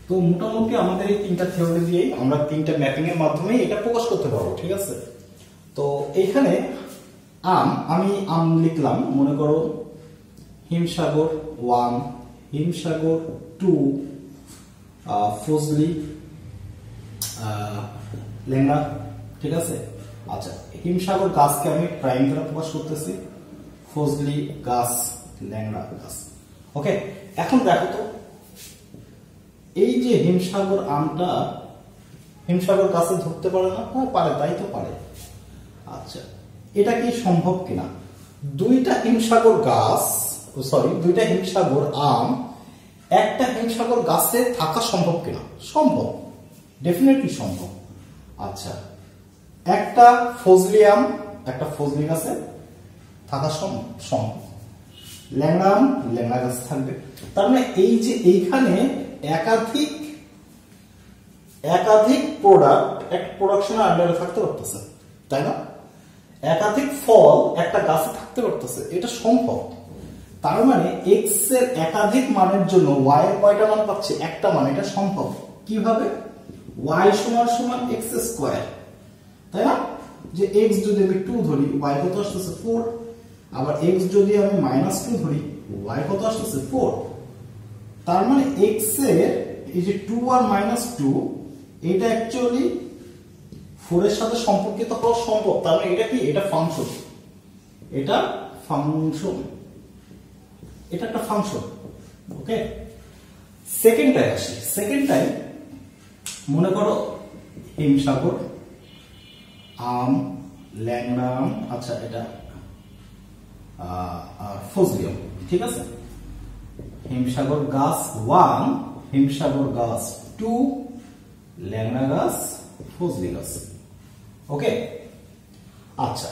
তো মোটামুটি আমাদের এই তিনটা থিওরি দিয়েই আমরা তিনটা ম্যাপিং এর মাধ্যমে এটা প্রকাশ করতে পারবো, ঠিক আছে? তো এইখানে আমি আম লিখলাম, মনে করো হিমসাগর 1, হিমসাগর 2, ফজলি লেঙ্গা, ঠিক আছে? আচ্ছা, হিমসাগর গাছকে আমি প্রাইম দ্বারা প্রকাশ করতেছি, ফজলি গাছ, ল্যাংড়া গাছ, ওকে? এখন দেখো তো, এই যে হিমসাগর আমটা হিমসাগর গাছে ধরতে পারে না? হ্যাঁ পারে, তাই তো পারে। আচ্ছা, এটা কি সম্ভব কিনা দুইটা হিমসাগর আম একটা হিমসাগর গাছে থাকা সম্ভব কিনা? সম্ভব, ডেফিনেটলি সম্ভব। আচ্ছা, একটা ফজলি আম একটা ফজলি গাছে থাকা সম্ভব, ল্যাংড়া আম ল্যাংড়া গাছ থাকবে। তার মানে এই যে এইখানে একাধিক প্রোডাক্ট একটা প্রোডাকশনের আন্ডারে থাকতে পারতেছে, তাই না? একাধিক ফল একটা গাছে থাকতে পারতেছে, এটা সম্ভব। তার মানে এক্স এর একাধিক মানের জন্য ওয়াই এর কয়টা মান পাচ্ছে? একটা মান। এটা সম্ভব কিভাবে? ওয়াই সমান সমান এক্স স্কয়ার, তাই না? যে এক্স যদি আমি 2 ধরি, ওয়াই কত আসতেছে 4, আবার এক্স যদি আমি -2 ধরি, ওয়াই কত আসতেছে 4। তার মানে এক্স এর এই যে 2 আর -2, এটা অ্যাকচুয়ালি 4 এর সাথে সম্পর্কিত হওয়া সম্ভব। তার মানে এটা কি? এটা ফাংশন, এটা একটা ফাংশন, ওকে? সেকেন্ডটাই আসি। সেকেন্ডটাই মনে করো হিমসাগর আম, ল্যাংড়া আম, আচ্ছা এটা ফজলি আম, ঠিক আছে? হিমসাগর গাছ 1, হিমসাগর গাছ 2, ল্যাংড়া গাছ, ফজলি গাছ, ওকে? আচ্ছা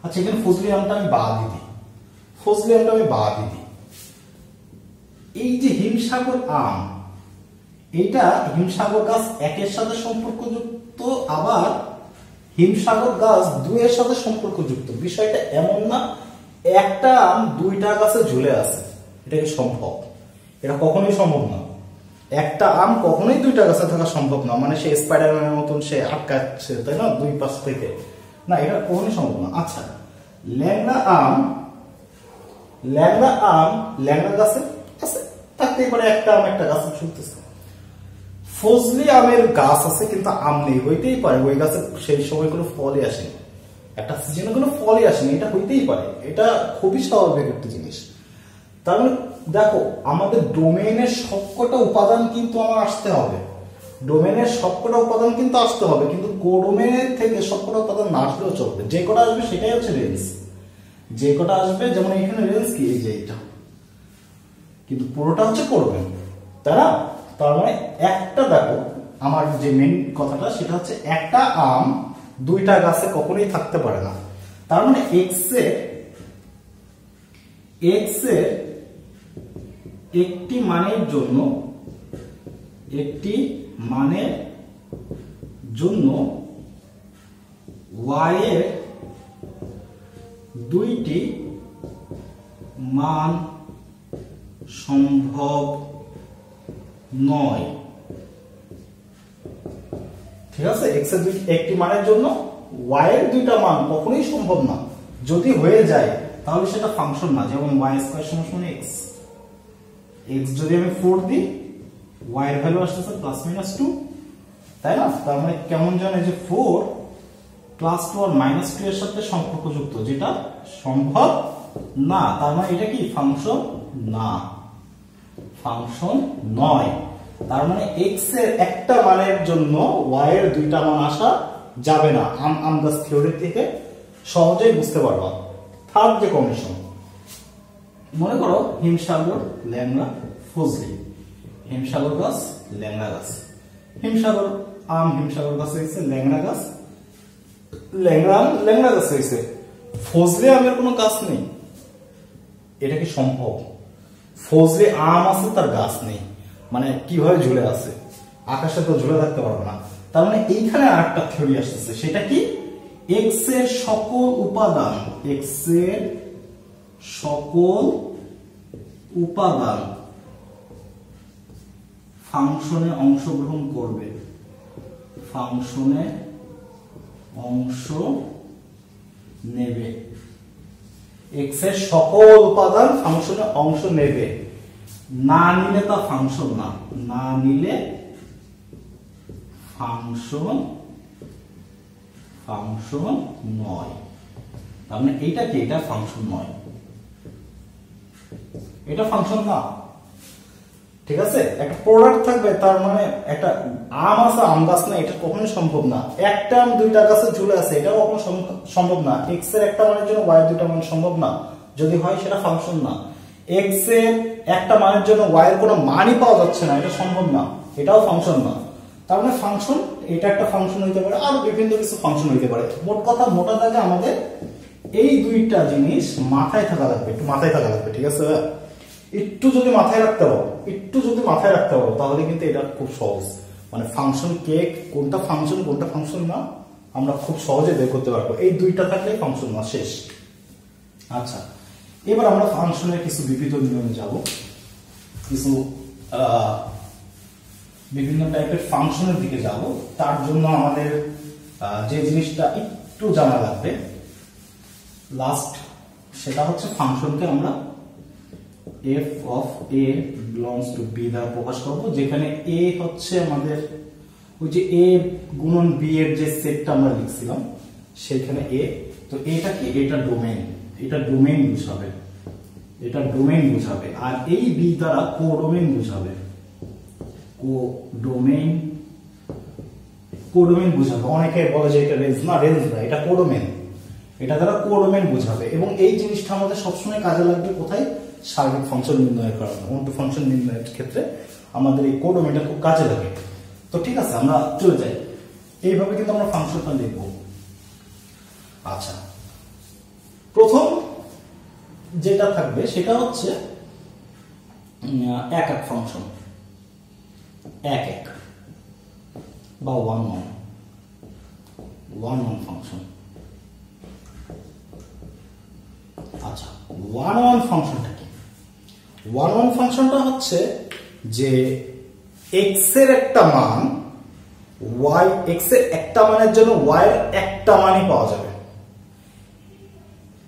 আচ্ছা, এখানে ফজলি আমটা আমি বাদ দিই, এই যে হিমসাগর আম, এটা হিমসাগর গাছ 1 এর সাথে সম্পর্কযুক্ত, আবার হিমসাগর গাছ 2 এর সাথে সম্পর্কযুক্ত। বিষয়টা এমন না একটা আম দুইটা গাছে ঝুলে আছে, এটা কি সম্ভব? এটা কখনোই সম্ভব না। একটা আম কখনোই দুইটা গাছে থাকা সম্ভব না, মানে সে স্পাইডারম্যানের মতন সে আটকাচ্ছে, তাই না, দুই পাশ থেকে, না, এটা কখনোই সম্ভব না। আচ্ছা, ল্যাংড়া আম ল্যাংড়া গাছে আছে, থাকতেই পারে একটা আম একটা গাছে ঝুলতেছে। ফজলি আমের গাছ আছে কিন্তু আম নেই, হইতেই পারে ওই গাছে সেই সময় কোনো ফলই আসেনি, একটা সিজনে কোনো ফলই আসেনি, এটা হইতেই পারে, এটা খুবই স্বাভাবিক একটা জিনিস। তার মানে দেখো, আমাদের ডোমেইনের সবকটা উপাদান কিন্তু আমার আসতে হবে, ডোমেইনের সবকটা উপাদান কিন্তু আসতে হবে, কিন্তু কোডোমেইনের থেকে সবকটা উপাদান না আসলেও চলবে, যে কটা আসবে সেটাই হচ্ছে রেঞ্জ, যে কটা আসবে, যেমন এখানে রেঞ্জ কি, এই যে এটা, কিন্তু পুরোটা হচ্ছে কোডোমেইন, তাই না? তার মানে একটা, দেখো আমার যে মেইন কথাটা সেটা হচ্ছে একটা আম দুইটা গাছে কখনোই থাকতে পারে না। তার মানে এক্স এর একটি মানের জন্য ওয়াই এর দুইটি মান সম্ভব নয়। ঠিক আছে, এক্স এর একটি মানের জন্য ওয়াই এর দুইটা মান কখনোই সম্ভব না, যদি হয়ে যায় তাহলে সেটা ফাংশন না। যেমন ওয়াই স্কয়ার সমান এক্স, এক্স যদি আমি 4 দিই, ওয়াই এর ভ্যালু আসতেছে +-2, তাই না? তার মানে কেমন জানে যে 4 +2 আর -2 এর সাথে সম্পর্কযুক্ত, যেটা সম্ভব না। তার মানে এটা কি ফাংশন না, ফাংশন নয়। তার মানে এক্স এর একটা মানের জন্য ওয়াই এর দুইটা মান আসা যাবে না। আমগাছ থিওরি থেকে সহজেই বুঝতে পারবা। থার্ড যে কন্ডিশন, মনে করো হিমসাগর, ল্যাংড়া, ফজলি, হিমসাগর গাছ, ল্যাংড়া গাছ, হিমসাগর গাছ হয়েছে, ল্যাংড়া গাছ, ল্যাংড়া গাছ হয়েছে, ফজলি আমের কোনো গাছ নেই, এটা কি সম্ভব? ফজলি আম আছে, তার গাছ নেই, মানে কিভাবে ঝুলে আছে? আকাশে তো ঝুলে থাকতে পারবে না। তার মানে এইখানে আরেকটা থিওরি আসতেছে, সেটা কি, এক্স এর সকল উপাদান ফাংশনে অংশগ্রহণ করবে, ফাংশনে অংশ নেবে, এক্স এর সকল উপাদান ফাংশনে অংশ নেবে, না নিলে তা ফাংশন না, না নিলে ফাংশন নয়। তার মানে এইটা কি, এটা ফাংশন নয়, এটা ফাংশন না। ঠিক আছে, একটা প্রোডাক্ট থাকবে, তার মানে একটা আম আছে, আম গাছ না, এটা কখনোই সম্ভব না। একটা আম দুইটা গাছে ঝুলে আছে, এটাও কখনো সম্ভব না। এক্স এর একটা মানের জন্য ওয়াই এর দুইটা মান সম্ভব না, যদি হয় সেটা ফাংশন না। এক্স এর একটা মানের জন্য ওয়াই এর কোনো মানই পাওয়া যাচ্ছে না, এটা সম্ভব না, এটাও ফাংশন না। তার মানে ফাংশন, এটা একটা ফাংশন হইতে পারে, আর বিভিন্ন কিছু ফাংশন হইতে পারে। মোট কথা, মোটা দাগে আমাদের এই দুইটা জিনিস মাথায় থাকা লাগবে, একটু মাথায় থাকা লাগবে। ঠিক আছে, একটু যদি মাথায় রাখতে পারো তাহলে কিন্তু এটা খুব সহজ, মানে ফাংশন কে, কোনটা ফাংশন না, আমরা খুব সহজে বের করতে পারবো। এই দুইটা থাকলে ফাংশন না, শেষ। আচ্ছা, এবার আমরা ফাংশনের কিছু বিবিধ নিয়মে যাব, কিছু বিভিন্ন টাইপের ফাংশনের দিকে যাব। তার জন্য আমাদের যে জিনিসটা একটু জানা লাগবে লাস্ট, সেটা হচ্ছে ফাংশনকে আমরা f of a belongs to b দ্বারা প্রকাশ করব, যেখানে a হচ্ছে আমাদের ওই যে a গুণন b এর যে সেটটা আমরা লিখছিলাম, সেখানে a, তো এটা কি, এটা ডোমেইন বুঝাবে, আর এই b দ্বারা কোডোমেইন বুঝাবে, কোডোমেইন বুঝাবে। অনেকে বলে যে এটা রেঞ্জ না, এটা কোডোমেইন, এটা দ্বারা কোডোমেইন বুঝাবে। এবং এই জিনিসটা আমাদের সবসময় কাজে লাগবে কোথায়, সার্বিক ফাংশন নির্ণয়ের কারণে, অন্টু ফাংশন নির্ণয়ের ক্ষেত্রে আমাদের এই কোডোমেইনটা খুব কাজে লাগে। তো ঠিক আছে, আমরা চলে যাই, এইভাবে কিন্তু আমরা ফাংশনটা লিখব। আচ্ছা, প্রথম যেটা থাকবে সেটা হচ্ছে এক ফাংশন, এক বা ওয়ান ফাংশন। আচ্ছা, ওয়ান ওয়ান ফাংশনটা কি? ওয়ান ওয়ান ফাংশনটা হচ্ছে যে এক্স এর একটা মান ওয়াই, এক্স এর একটা মানের জন্য ওয়াই এর একটা মানই পাওয়া যাবে।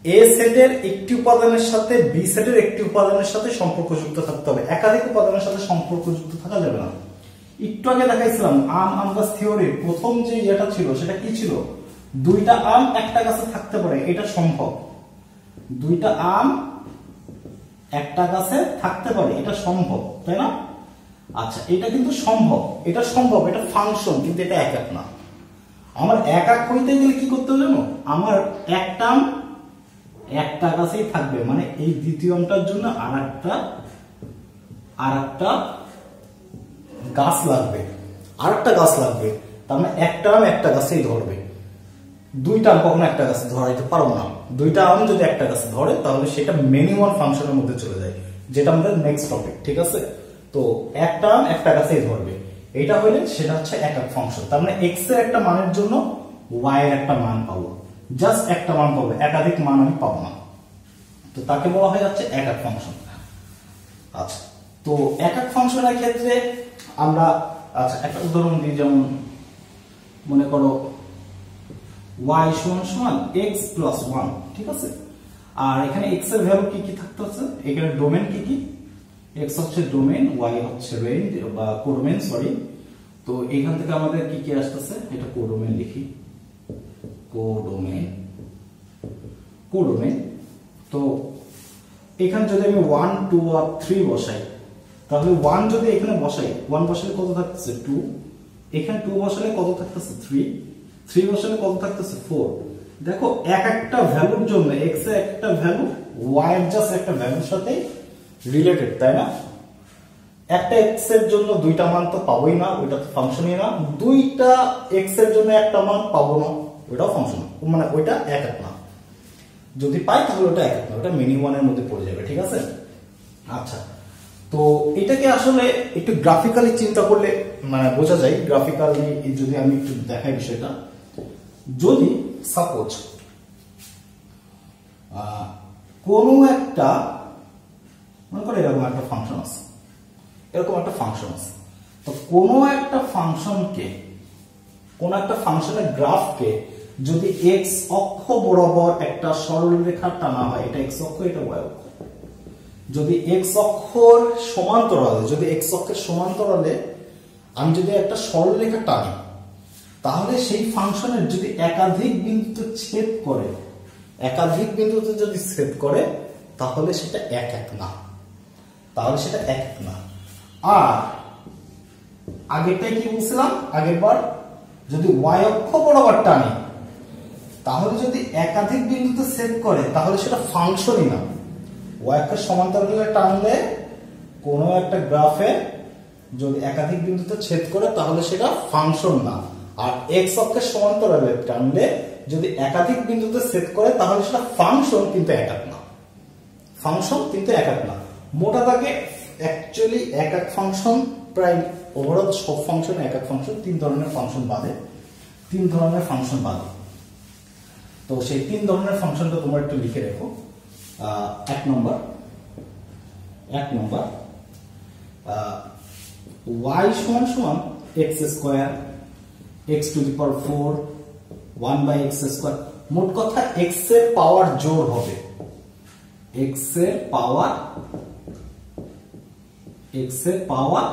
এ সেটের একটি উপাদানের সাথে বি সেটের একটি উপাদানের সাথে সম্পর্কযুক্ত থাকতে হবে, একাধিক উপাদানের সাথে সম্পর্কযুক্ত থাকা যাবে না। একটু আগে দেখাইছিলাম আমগাছ থিওরির প্রথম যে ইয়েটা ছিল সেটা কি ছিল? দুইটা আম একটা গাছে থাকতে পারে, এটা সম্ভব। দুইটা আম একটা গাছে থাকতে পারে, এটা সম্ভব, তাই না? আচ্ছা, এটা কিন্তু সম্ভব, এটা সম্ভব, এটা ফাংশন, কিন্তু এটা একক না। আমার একক হইতে গেলে কি করতে হবে জানো? আমার একটা আম একটা গাছেই থাকবে, মানে এই দ্বিতীয় আমটার জন্য আর একটা গাছ লাগবে, তার মানে একটা আম একটা গাছেই ধরবে। দুইটা আম কখনো একটা গাছে ধরাইতে পারবো না। দুইটা আম যদি একটা গাছে ধরে তাহলে সেটা মেনি ওয়ান ফাংশনের মধ্যে চলে যায়, যেটা আমাদের নেক্সট টপিক, ঠিক আছে? তো একটা আম একটা গাছেই ধরবে, এটা হলে সেটা হচ্ছে একক ফাংশন। তার মানে এক্স এর একটা মানের জন্য ওয়াই এর একটা মান পাবো, জাস্ট একটা মান পাবো, একাধিক মান আমি পাবো না। তো তাকে বলা হয় হচ্ছে একক ফাংশন। আচ্ছা, তো একক ফাংশনের ক্ষেত্রে আমরা একটা উদাহরণ দিই, যেমন মনে করো y সমান x প্লাস 1, ঠিক আছে? আর এখানে x এর ভ্যালু কি কি থাকতে হচ্ছে, এখানে ডোমেন কি কি, x হচ্ছে ডোমেন, y হচ্ছে রেঞ্জ বা কোডোমেন, সরি। তো এখান থেকে আমাদের কি কি আসতেছে, এটা কোডোমেন লিখি, কোডোমেন। তো এখানে যদি আমি 1 2 আর 3 বসাই, তাহলে 1 যদি এখানে বসাই, 1 বসালে কত থাকতেছে 2, এখানে 2 বসালে কত থাকতেছে 3 বসালে কত থাকতেছে 4। দেখো এক একটা ভ্যালুর জন্য x এর একটা ভ্যালু y এর জাস্ট একটা ভ্যালুর সাথে রিলেটেড, তাই না? একটা x এর জন্য দুইটা মান তো পাবোই না, ওইটা তো ফাংশনই না। দুইটা x এর জন্য একটা মান পাবো না, ওইটাও ফাংশন, মানে ওইটা একক না। যদি পাই তাহলে ওটা একক না, ওটা মিনি ওয়ানের মধ্যে পড়ে যাবে, ঠিক আছে? আচ্ছা, তো এটাকে আসলে একটু গ্রাফিক্যালি চিন্তা করলে মানে বোঝা যায়। গ্রাফিক্যালি যদি আমি একটু দেখাই বিষয়টা, যদি সাপোজ কোনো একটা মনে করো এরকম একটা ফাংশন আছে, তো কোনো একটা ফাংশনের গ্রাফকে যদি এক্স অক্ষ বরাবর একটা সরলরেখা টানা হয়, এটা এক্স অক্ষ, এটা ওয়াই অক্ষ, যদি এক্স অক্ষের সমান্তরালে আমি যদি একটা সরলরেখা টানি, তাহলে সেই ফাংশনের যদি একাধিক বিন্দুতে যদি ছেদ করে তাহলে সেটা একক না। আর আগেরটাই কি বলছিলাম, আগেরবার যদি ওয়াই অক্ষ বরাবর টানি, তাহলে যদি একাধিক বিন্দুতে ছেদ করে তাহলে সেটা ফাংশনই না। ওয়াই অক্ষের সমান্তরালে টানলে কোনো একটা গ্রাফে যদি একাধিক বিন্দুতে ছেদ করে তাহলে সেটা ফাংশন না। আর এক্স অক্ষের সমান্তরালে টানলে যদি একাধিক বিন্দুতে ছেদ করে তাহলে সেটা ফাংশন, কিন্তু একক না। মোটা দাগে অ্যাকচুয়ালি একক ফাংশন, প্রায় ওভারঅল সব ফাংশন একক ফাংশন, তিন ধরনের ফাংশন বাদে। তো সেই 3 ধরনের ফাংশনটা তোমরা একটু লিখে রেখো। এক নম্বর y সমান x square, x to the power 4, 1/x square. মোট কথা x এর পাওয়ার জোড় হবে, x এর পাওয়ার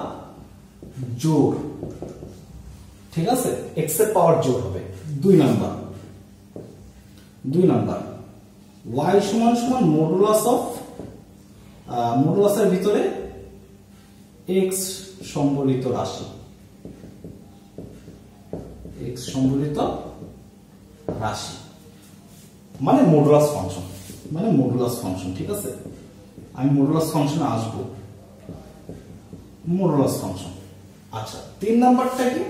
জোড়, ঠিক আছে? x এর পাওয়ার জোড় হবে। 2 নাম্বার y সমান মডুলাসের ভিতরে x সম্বলিত রাশি, মানে মডুলাস ফাংশন, ঠিক আছে? আমি মডুলাস ফাংশনে আসবো, মডুলাস ফাংশন। আচ্ছা, 3 নাম্বারটা কি?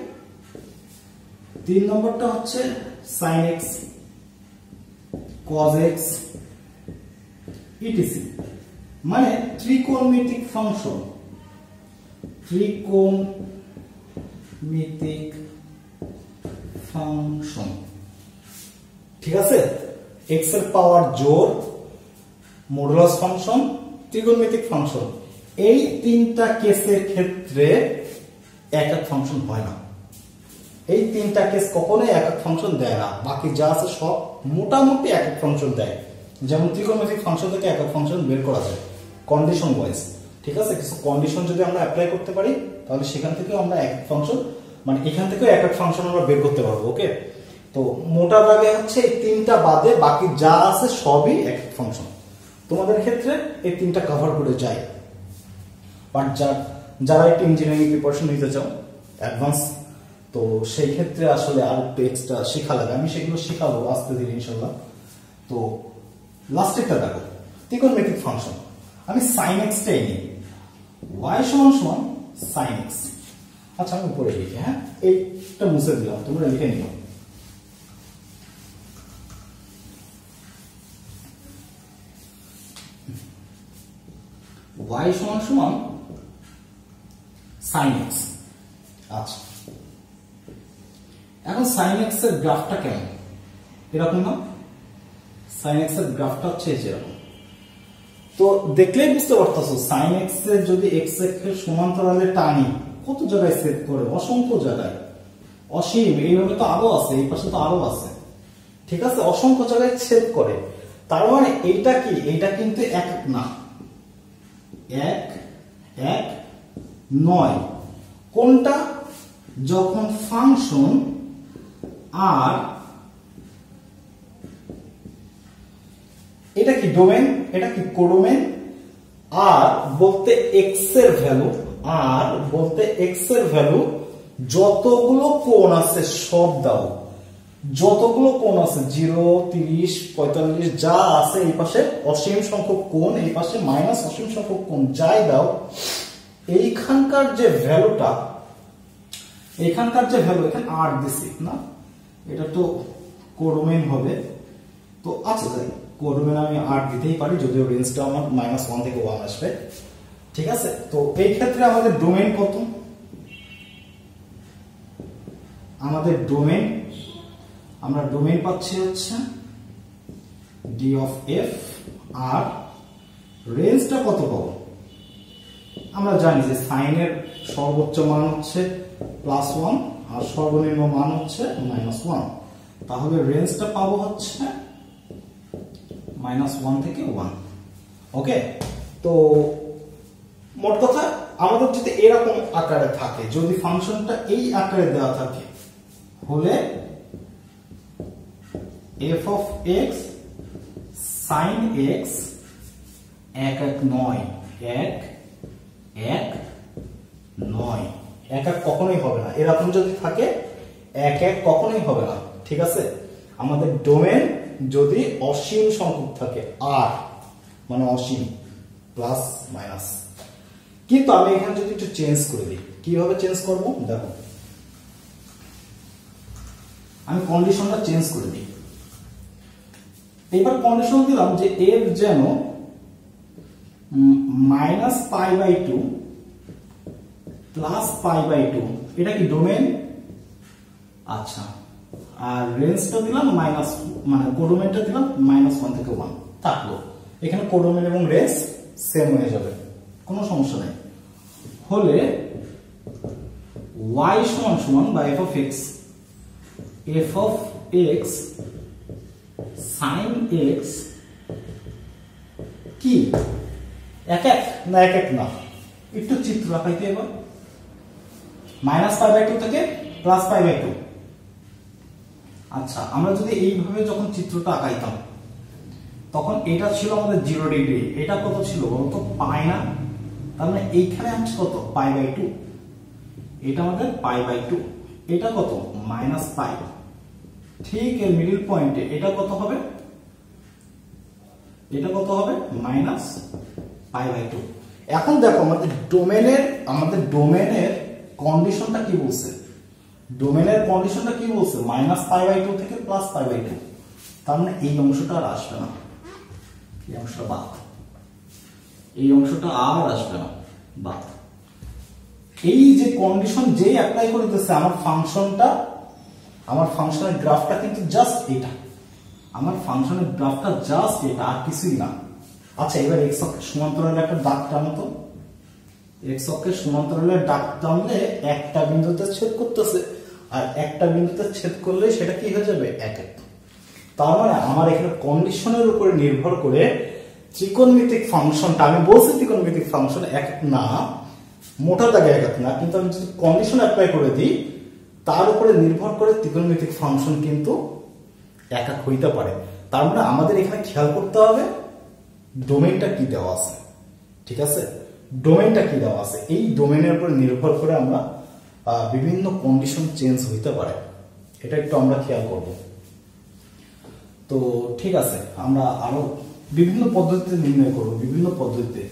3 নাম্বারটা হচ্ছে sin x, cos x, etc. মানে ত্রিকোণমিতিক ফাংশন, ঠিক আছে? x এর পাওয়ার জোড় মডুলাস ফাংশন, ত্রিকোণমিতিক ফাংশন, এই তিনটা কেসের ক্ষেত্রে এক এক ফাংশন হয় না। এই তিনটা কেস কখনোই এক এক ফাংশন দেয় না, বাকি যা আছে সব মোটামুটি এক এক ফাংশন দেয়। যেমন ত্রিকোণমিতিক ফাংশন থেকে এক এক ফাংশন বের করা যায় কন্ডিশন ওয়াইজ, ঠিক আছে। কিছু কন্ডিশন যদি আমরা অ্যাপ্লাই করতে পারি তাহলে সেখান থেকে আমরা এক এক ফাংশন, মানে এখান থেকে এক এক ফাংশন আমরা বের করতে পারবো। ওকে, তো মোটা দাগে হচ্ছে এই তিনটা বাদে বাকি যা আছে সবই এক এক ফাংশন। তোমাদের ক্ষেত্রে এই তিনটা কভার করে যায়, বাট যারা একটু ইঞ্জিনিয়ারিং প্রিপারেশন নিতে চাও অ্যাডভান্স, তো সেই ক্ষেত্রে আসলে আর একটু এক্সট্রা শেখা লাগে। আমি সেগুলো শেখাবো আস্তে ধীরে ইনশাল্লাহ। তো লাস্টেরটা দেখো, ত্রিকোণমিতিক ফাংশন। আমি sin x টাই নিই, y সমান সমান sin x। আচ্ছা আমি উপরে লিখি, হ্যাঁ এইটা মুছে দিলাম, তোমরা লিখে নিও। y সমান সমান sin x। আচ্ছা এখন sin x এর গ্রাফটা কেমন, এরকম না? sin x এর গ্রাফটা হচ্ছে এরকম। তো দেখলেই বুঝতে পারতেছো sin x এর যদি x এর সমান্তরালে টানি কত জায়গায় সেট করে, অসংখ্য জায়গায়, অসীম। এইভাবে তো আরো আছে, এই পাশে তো আরো আছে, ঠিক আছে, অসংখ্য জায়গায় ছেদ করে। তার মানে এইটা কি, এইটা কিন্তু এক না, এক এক নয়। কোনটা? যখন ফাংশন আর এটা কি ডোমেন, এটা কি কোডোমেন, আর বলতে এক্স এর ভ্যালু, আর বলতে এক্স এর ভ্যালু যতগুলো কোণ আছে সব দাও, যতগুলো কোণ আছে 0, 30, 45 যা আছে, এই পাশে অসীম সংখ্যক কোণ, এই পাশে মাইনাস অসীম সংখ্যক কোণ, যাই দাও, এইখানকার যে ভ্যালুটা, এইখানকার যে ভ্যালু, এখানে আর দিছি না, এটা তো কোডোমেন হবে। তো আচ্ছা যাই, কোডোমেন আমি আর দিতেই পারি, যদিও রেঞ্জটা আমার -1 থেকে 1 আসবে, ঠিক আছে। তো এই ক্ষেত্রে আমাদের ডোমেন কত? আমাদের ডোমেন, আমরা ডোমেন পাচ্ছি হচ্ছে d of f, আর রেঞ্জটা কত পাবো? আমরা জানি যে সাইন এর সর্বোচ্চ মান হচ্ছে +1 আর সর্বনিম্ন মান হচ্ছে -1, তাহলে রেঞ্জটা পাবো হচ্ছে -1 থেকে 1। ওকে, তো মোট কথা আমাদের যদি এরকম আকারে থাকে, যদি ফাংশনটা এই আকারে দেওয়া থাকে, হলে f of x sin x 1 1 9, 1 1 9, 1 1 কখনোই হবে না। এরকম যদি থাকে 1 1 কখনোই হবে না, ঠিক আছে। আমাদের ডোমেন যদি অসীম সংখ্যক থাকে, আর মানে অসীম প্লাস মাইনাস। কিন্তু আমি এখানে যদি একটু চেঞ্জ করে দিই, কিভাবে চেঞ্জ করব দেখো, আমি কন্ডিশনটা চেঞ্জ করে দিই। এবার কন্ডিশন দিলাম যে f যেন -π/2 +π/2, এটা কি ডোমেন? আচ্ছা, আর রেঞ্জটা দিলাম মাইনাস, মানে কোডোমেনটা দিলাম -1 থেকে 1 থাকলো। এখানে কোডোমেন এবং রেঞ্জ সেম হয়ে যাবে, কোনো সমস্যা নেই। হলে y সমান সমান বা f of x sin x কি 1 1 না 1 1 না, একটু চিত্র আঁকাইতে এবার, -π/2 থেকে +π/2। আচ্ছা, আমরা যদি এইভাবে যখন চিত্রটা আঁকাইতাম, তখন এটা ছিল আমাদের 0 ডিগ্রি, এটা কত ছিল বলতো পাই না, তার মানে এইখানে আছে কত π/2, এটা আমাদের π/2, এটা কত -π, ঠিক এর মিডল পয়েন্টে এটা কত হবে, এটা কত হবে -π/2। এখন দেখো আমাদের ডোমেনের কন্ডিশনটা কি বলছে, ডোমেনের কন্ডিশনটা কি বলছে, -π/2 থেকে +π/2, তার মানে এই অংশটা আর আসবে না, এই অংশটা বাদ, এই অংশটা আর আসবে না, বাদ। এই যে কন্ডিশন যেই অ্যাপ্লাই করতেছে, আমার ফাংশনের গ্রাফটা কিন্তু জাস্ট এটা, আমার ফাংশনের গ্রাফটা জাস্ট এটা, আর কিছুই না। আচ্ছা এবার এক্স অক্ষের সমান্তরালে একটা দাগ টানো তো। এক্স অক্ষের সমান্তরালে দাগ টানলে একটা বিন্দুতে ছেদ করতেছে, আর একটা বিন্দুতে ছেদ করলে সেটা কি হয়ে যাবে, এক এক। তার মানে আমার এখানে কন্ডিশনের উপরে নির্ভর করে ত্রিকোণমিতিক ফাংশনটা, আমি বলছি ত্রিকোণমিতিক ফাংশন এক এক না, মোটা দাগে এক এক না, কিন্তু আমি যদি কন্ডিশন অ্যাপ্লাই করে দিই তার উপরে নির্ভর করে ত্রিকোণমিতিক ফাংশন কিন্তু এক এক হইতে পারে। তার মানে আমাদের এখানে খেয়াল করতে হবে ডোমেইনটা কি দেওয়া আছে, ঠিক আছে, ডোমেইনটা কি দেওয়া আছে, এই ডোমেইনের উপর নির্ভর করে আমরা বিভিন্ন কন্ডিশন চেঞ্জ হইতে পারে, এটা একটু আমরা খেয়াল করব। তো ঠিক আছে, আমরা আরো বিভিন্ন পদ্ধতিতে নির্ণয় করব, বিভিন্ন পদ্ধতিতে,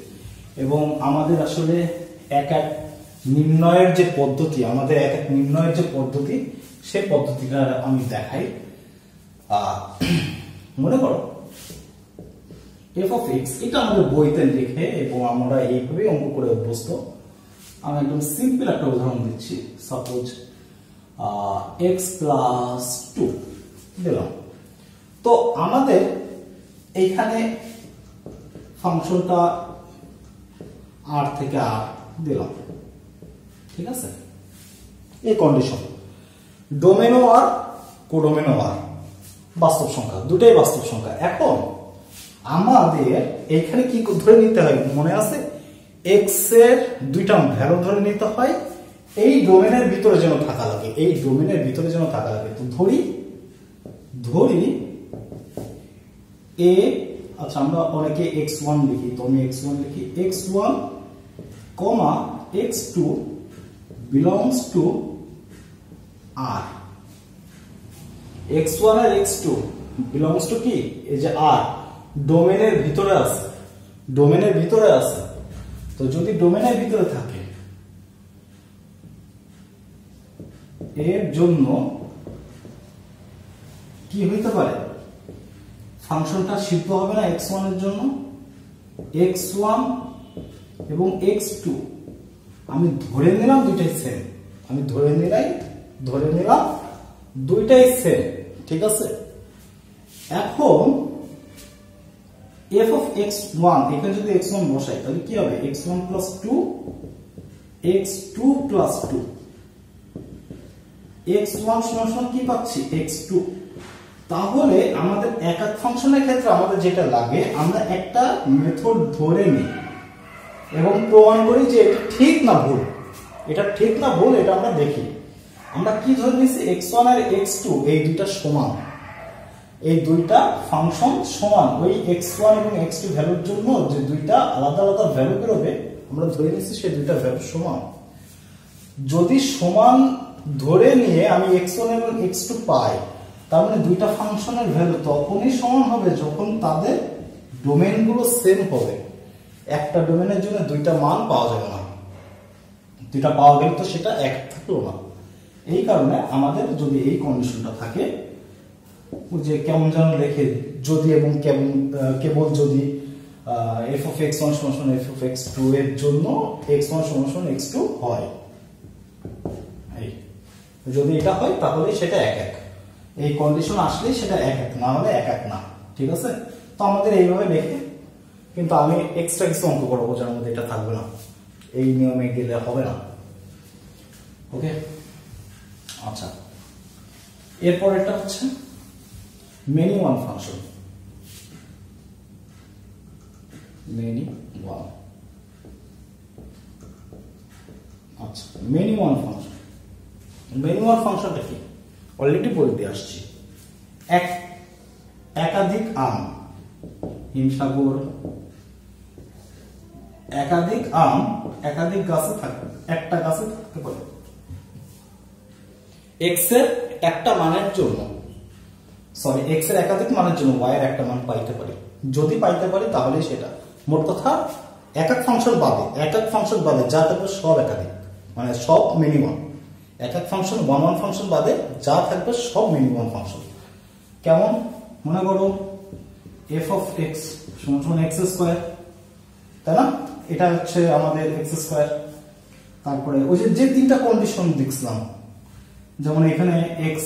এবং আমাদের আসলে এক এক নির্ণয়ের যে পদ্ধতি, আমাদের এক এক নির্ণয়ের যে পদ্ধতি, সেই পদ্ধতিটা আমি দেখাই। মনে করো এফ অফ এক্স, এটা আমাদের বইতে লিখে এবং আমরা এইভাবে অঙ্ক করে অভ্যস্ত। আমি একদম সিম্পল একটা উদাহরণ দিচ্ছি। সাপোজ এক্স প্লাস 2 দিলাম। তো আমাদের এইখানে ফাংশনটা আর থেকে আর দিলাম, ঠিক আছে, এই কন্ডিশন। ডোমেনও আর কোডোমেনও আর, বাস্তব সংখ্যা, দুটাই বাস্তব সংখ্যা। এখন আমাদের এখানে কি ধরে নিতে হয় মনে আছে, এক্স এর দুইটা ভ্যালু ধরে নিতে হয়, এই ডোমেনের ভিতরে যেন থাকা লাগে, এই ডোমেনের ভিতরে যেন থাকা লাগে। তো ধরি এ, আচ্ছা আমরা অনেকে x1 লিখি, তো আমি x1 লিখি, x1 comma x2 belongs to r, x1 R x2 belongs to কি, এই যে r, ডোমেনের ভিতরে আছে, ডোমেনের ভিতরে আছে। তো যদি ডোমেনের ভিতরে থাকে, এর জন্য কি হইতে পারে, ফাংশনটা সিদ্ধ হবে না x1 এর জন্য। x1 এবং x2 আমি ধরে নিলাম দুইটাই সেম, আমি ধরে নিলাম দুইটাই সেম, ঠিক আছে। এখন f of x1, এখানে যদি x1 বসাই তাহলে কি হবে, x1 plus 2 x2 plus 2, x1 সমান কি পাচ্ছি, x2। তাহলে আমাদের একক ফাংশনের ক্ষেত্রে আমাদের যেটা লাগে, আমরা একটা মেথড ধরে নিই এবং প্রমাণ করি যে এটা ঠিক না ভুল, এটা ঠিক না ভুল, এটা আমরা দেখি। আমরা কি ধরে নিয়েছি, x1 আর x2 এই দুইটা সমান, এই দুইটা ফাংশন সমান। ওই x1 এবং x2 ভ্যালুর জন্য যে দুইটা আলাদা আলাদা ভ্যালু বেরোবে, আমরা ধরে নিয়েছি সেই দুইটা ভ্যালু সমান। যদি সমান ধরে নিয়ে আমি x1 এবং x2 পাই, তার মানে দুইটা ফাংশনের ভ্যালু তখনই সমান হবে যখন তাদের ডোমেইনগুলো সেম হবে। একটা ডোমেইনের জন্য দুইটা মান পাওয়া যাবে না, দুইটা পাওয়া গেলে তো সেটা এক থাকলো না। এই কারণে আমাদের যদি এই কন্ডিশনটা থাকে, যে কেমন যেন লেখে, যদি এবং কেবল যদি f of x1 সমান f of x2 এর জন্য x1 সমান x2 হয়, যদি এটা হয় তাহলে সেটা এক এক, এই কন্ডিশন আসলে সেটা এক এক, না হলে এক এক না, ঠিক আছে। তো আমাদের এইভাবে লিখে, কিন্তু আমি এক্সট্রা কিছু অঙ্ক করবো যার মধ্যে এটা থাকবে না, এই নিয়মে গেলে হবে না, ওকে। আচ্ছা, এরপর এটা হচ্ছে many one function, many one. আচ্ছা, many one function, many one ফাংশনটা কি অলরেডি বলে দিয়ে আসছি। একাধিক আম, হিমসাগর, একাধিক আম একাধিক গাছে থাকে, একটা গাছে থাকতে পারে। এক্স এর একটা মানের জন্য, সরি এক্স এর একাধিক মানের জন্য ওয়াই এর একটা মান পাইতে পারি, যদি পাইতে পারি তাহলে সেটা, মোট কথা একক ফাংশন বাদে যা থাকবে সব একাধিক, মানে সব মেনি ওয়ান। একক ফাংশন ওয়ান ওয়ান ফাংশন বাদে যা থাকবে সব মেনি ওয়ান ফাংশন। কেমন, মনে করো f of x সমান x স্কয়ার, তাই না, এটা হচ্ছে আমাদের x স্কয়ার। তারপরে ওই যে তিনটা কন্ডিশন দেখছিলাম, যেমন এখানে x,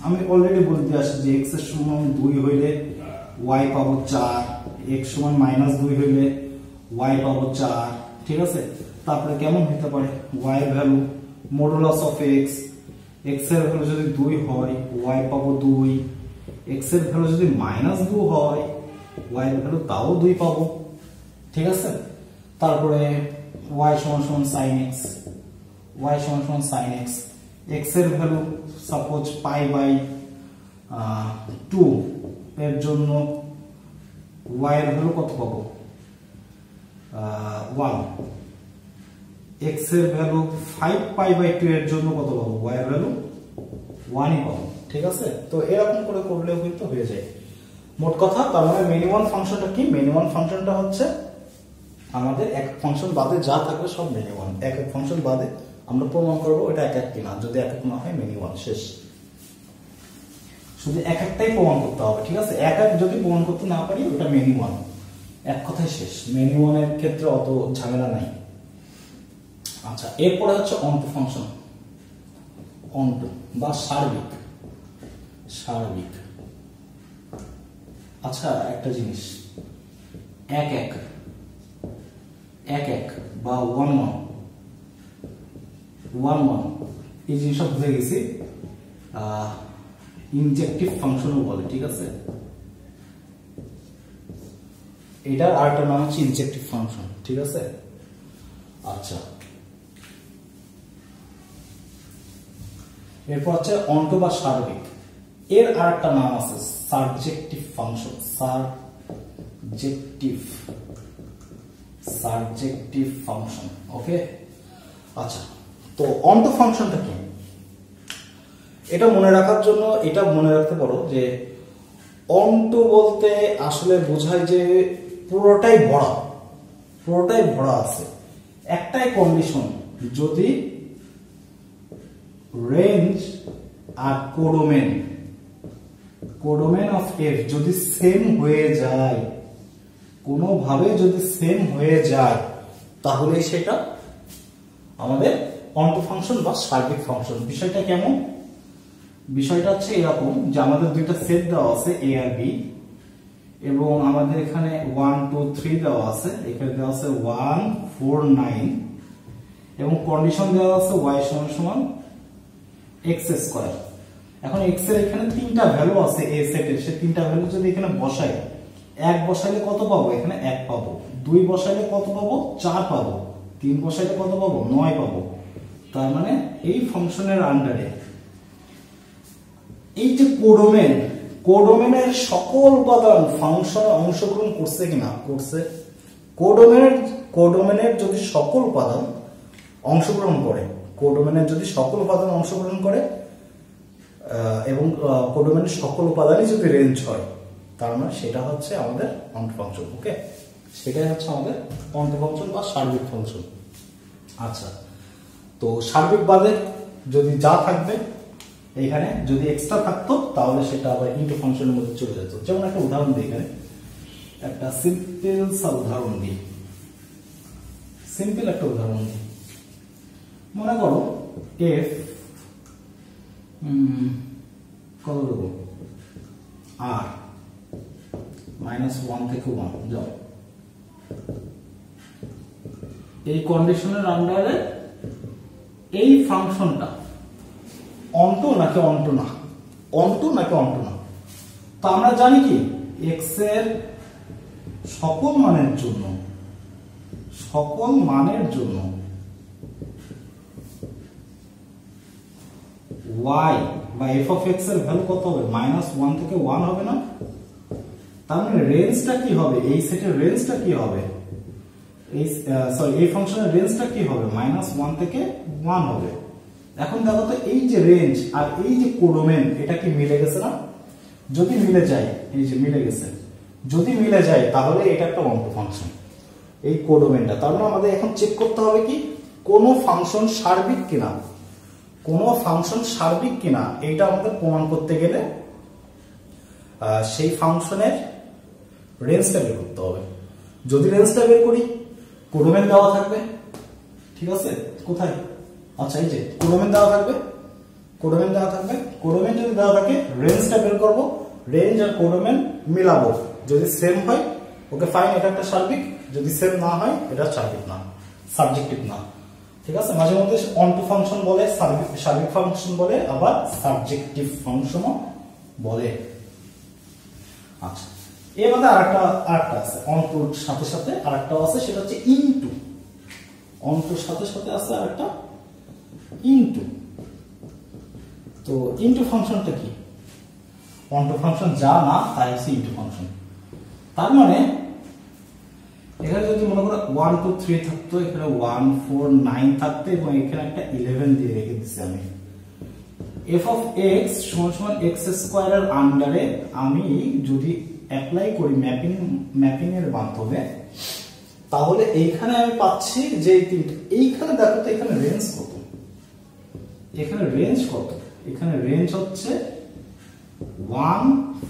আমি অলরেডি বলতে আসছি যে x এর সমান 2 হইলে y পাবো 4, x সমান -2 হইলে y পাবো 4, ঠিক আছে। তারপরে কেমন হতে পারে y এর value modulus of x, x এর ভ্যালু যদি 2 হয় y পাবো 2, x এর ভ্যালু যদি -2 হয় y এর ভ্যালু তাও 2 পাবো, ঠিক আছে। তারপরে y সমান sin x, y সমান sin x, x এর ভ্যালু সাপোজ π/2 এর জন্য y এর ভ্যালু কত পাবো 1, x এর ভ্যালু 5π/2 এর জন্য কত পাবো y এর ভ্যালু 1ই পাবো, ঠিক আছে। তো এরকম করে করলেও কিন্তু হয়ে যায়। মোট কথা তার মানে মেনি ওয়ান ফাংশনটা কি, মেনি ওয়ান ফাংশনটা হচ্ছে আমাদের এক ফাংশন বাদে যা থাকবে সব মেনি ওয়ান, এক এক ফাংশন বাদে আমরা প্রমাণ করবো এটা এক এক কিনা, যদি এক এক না হয় মেনি ওয়ান, শেষ। শুধু এক একটাই প্রমাণ করতে হবে, ঠিক আছে। এক এক যদি প্রমাণ করতে না পারি ওটা মেনি ওয়ান, এক কথায় শেষ। মেনি ওয়ানের ক্ষেত্রে অত ঝামেলা নাই। আচ্ছা, এরপরে হচ্ছে অন্টু ফাংশন, অন্টু বা সার্বিক, সার্বিক। আচ্ছা, একটা জিনিস এক এক বা 1 এই জিনিসটা বুঝে গেছি, ইনজেক্টিভ ফাংশনও বলে, ঠিক আছে। এটার আরেকটা নাম হচ্ছে ইনজেক্টিভ ফাংশন, ঠিক আছে। আচ্ছা, এরপর হচ্ছে অন্টু বা সার্বিক, এর আরেকটা নাম আছে সারজেক্টিভ ফাংশন, সারজেক্টিভ ফাংশন, ওকে। আচ্ছা, তো অন্টু ফাংশনটা কি এটা মনে রাখার জন্য এটা মনে রাখতে পারো যে অন্টু বলতে আসলে বোঝায় যে পুরোটাই ভরা আছে। একটাই কন্ডিশন, যদি রেঞ্জ আর কোডোমেন অফ এফ যদি সেম হয়ে যায়, কোনোভাবে যদি সেম হয়ে যায়, তাহলে সেটা আমাদের অন্টু ফাংশন বা সার্বিক ফাংশন। বিষয়টা কেমন, বিষয়টা হচ্ছে এরকম যে আমাদের দুইটা সেট দেওয়া আছে এ আর বি, এবং আমাদের এখানে 1 2 3 দেওয়া আছে, এখানে দেওয়া আছে 1 4 9, এবং কন্ডিশন দেওয়া আছে y সমান x স্কয়ার। এখন x এর এখানে তিনটা ভ্যালু আছে এ সেটের, সে তিনটা ভ্যালু যদি এখানে বসাই, 1 বসাইলে কত পাবো, এখানে 1 পাবো, 2 বসাইলে কত পাবো 4 পাবো, 3 বসাইলে কত পাবো 9 পাবো। তার মানে এই ফাংশনের আন্ডারে এই যে কোডোমেনের সকল উপাদান ফাংশনে অংশগ্রহণ করছে কিনা, করছে। কোডোমেনের যদি সকল উপাদান অংশগ্রহণ করে, কোডোমেনের যদি সকল উপাদান অংশগ্রহণ করে এবং কোডোমেনের সকল উপাদানই যদি রেঞ্জ হয়, তার মানে সেটা হচ্ছে আমাদের অন্টু ফাংশন, ওকে। সেটাই হচ্ছে আমাদের অন্টু ফাংশন বা সার্বিক ফাংশন। আচ্ছা, তো সার্বিক বাদে যদি যা থাকবে এখানে যদি এক্সট্রা থাকতো তাহলে সেটা আবার ইনটু ফাংশনের মধ্যে চলে যেত। যেমন একটা উদাহরণ দিই, এখানে একটা সিম্পল উদাহরণ দিই, সিম্পল একটা উদাহরণ দিই। মনে করো এফ কত দেবো আর -1 থেকে 1 যাও, এই কন্ডিশনের আন্ডারে এই ফাংশনটা অন্টু নাকি অন্টু না, তো আমরা জানি কি x এর সকল মানের জন্য y বা f of x এর ভ্যালু কত হবে, -1 থেকে 1 হবে না। তার মানে রেঞ্জটা কি হবে, এই সেটের রেঞ্জটা কি হবে, এই ফাংশনের রেঞ্জটা কি হবে, -1 থেকে 1 হবে। এখন দেখো তো এই যে রেঞ্জ আর এই যে কোডোমেন, এটা কি মিলে গেছে না? যদি মিলে যায়, এই যে মিলে গেছে, যদি মিলে যায় তাহলে এটা একটা অন্টু ফাংশন, এই কোডোমেনটা। তার মানে আমাদের এখন চেক করতে হবে কি কোন ফাংশন সার্বিক কিনা, এইটা আমাদের প্রমাণ করতে গেলে সেই ফাংশনের রেঞ্জটা বের করতে হবে। যদি রেঞ্জটা বের করি, কোডোমেন দেওয়া থাকবে, ঠিক আছে। কোথায়, আচ্ছা এই যে কোডোমেন দেওয়া থাকবে, কোডোমেন যদি দেওয়া থাকে রেঞ্জটা বের করব, রেঞ্জ আর কোডোমেন মিলাবো, যদি সেম হয় ওকে ফাইন, এটা একটা সার্বিক, যদি সেম না হয় এটা সার্বিক না, সাবজেক্টিভ না। ঠিক আছে, মাঝে মধ্যে অনটু ফাংশন বলে, সার্বিক ফাংশন বলে, আবার সাবজেক্টিভ ফাংশনও বলে। আচ্ছা, এর মধ্যে আরেকটা আছে অনটুর সাথে সাথে আরেকটা আছে, সেটা হচ্ছে ইনটু। অনটুর সাথে সাথে আছে আরেকটা ইনটু। তো ইনটু ফাংশনটা কি? অনটু ফাংশন যা না তাই হচ্ছে ইনটু ফাংশন। তার মানে এখানে যদি মনে করো 1 2 3 থাকতো, এখানে 1 4 9 থাকতো, এবং এখানে একটা 11 দিয়ে রেখে দিচ্ছি আমি। f of x সমান x স্কয়ার এর আন্ডারে আমি যদি অ্যাপ্লাই করি ম্যাপিং এর মাধ্যমে, তাহলে এইখানে আমি পাচ্ছি যে এইখানে দেখো তো এখানে রেঞ্জ কত, এখানে রেঞ্জ কত, এখানে রেঞ্জ হচ্ছে 1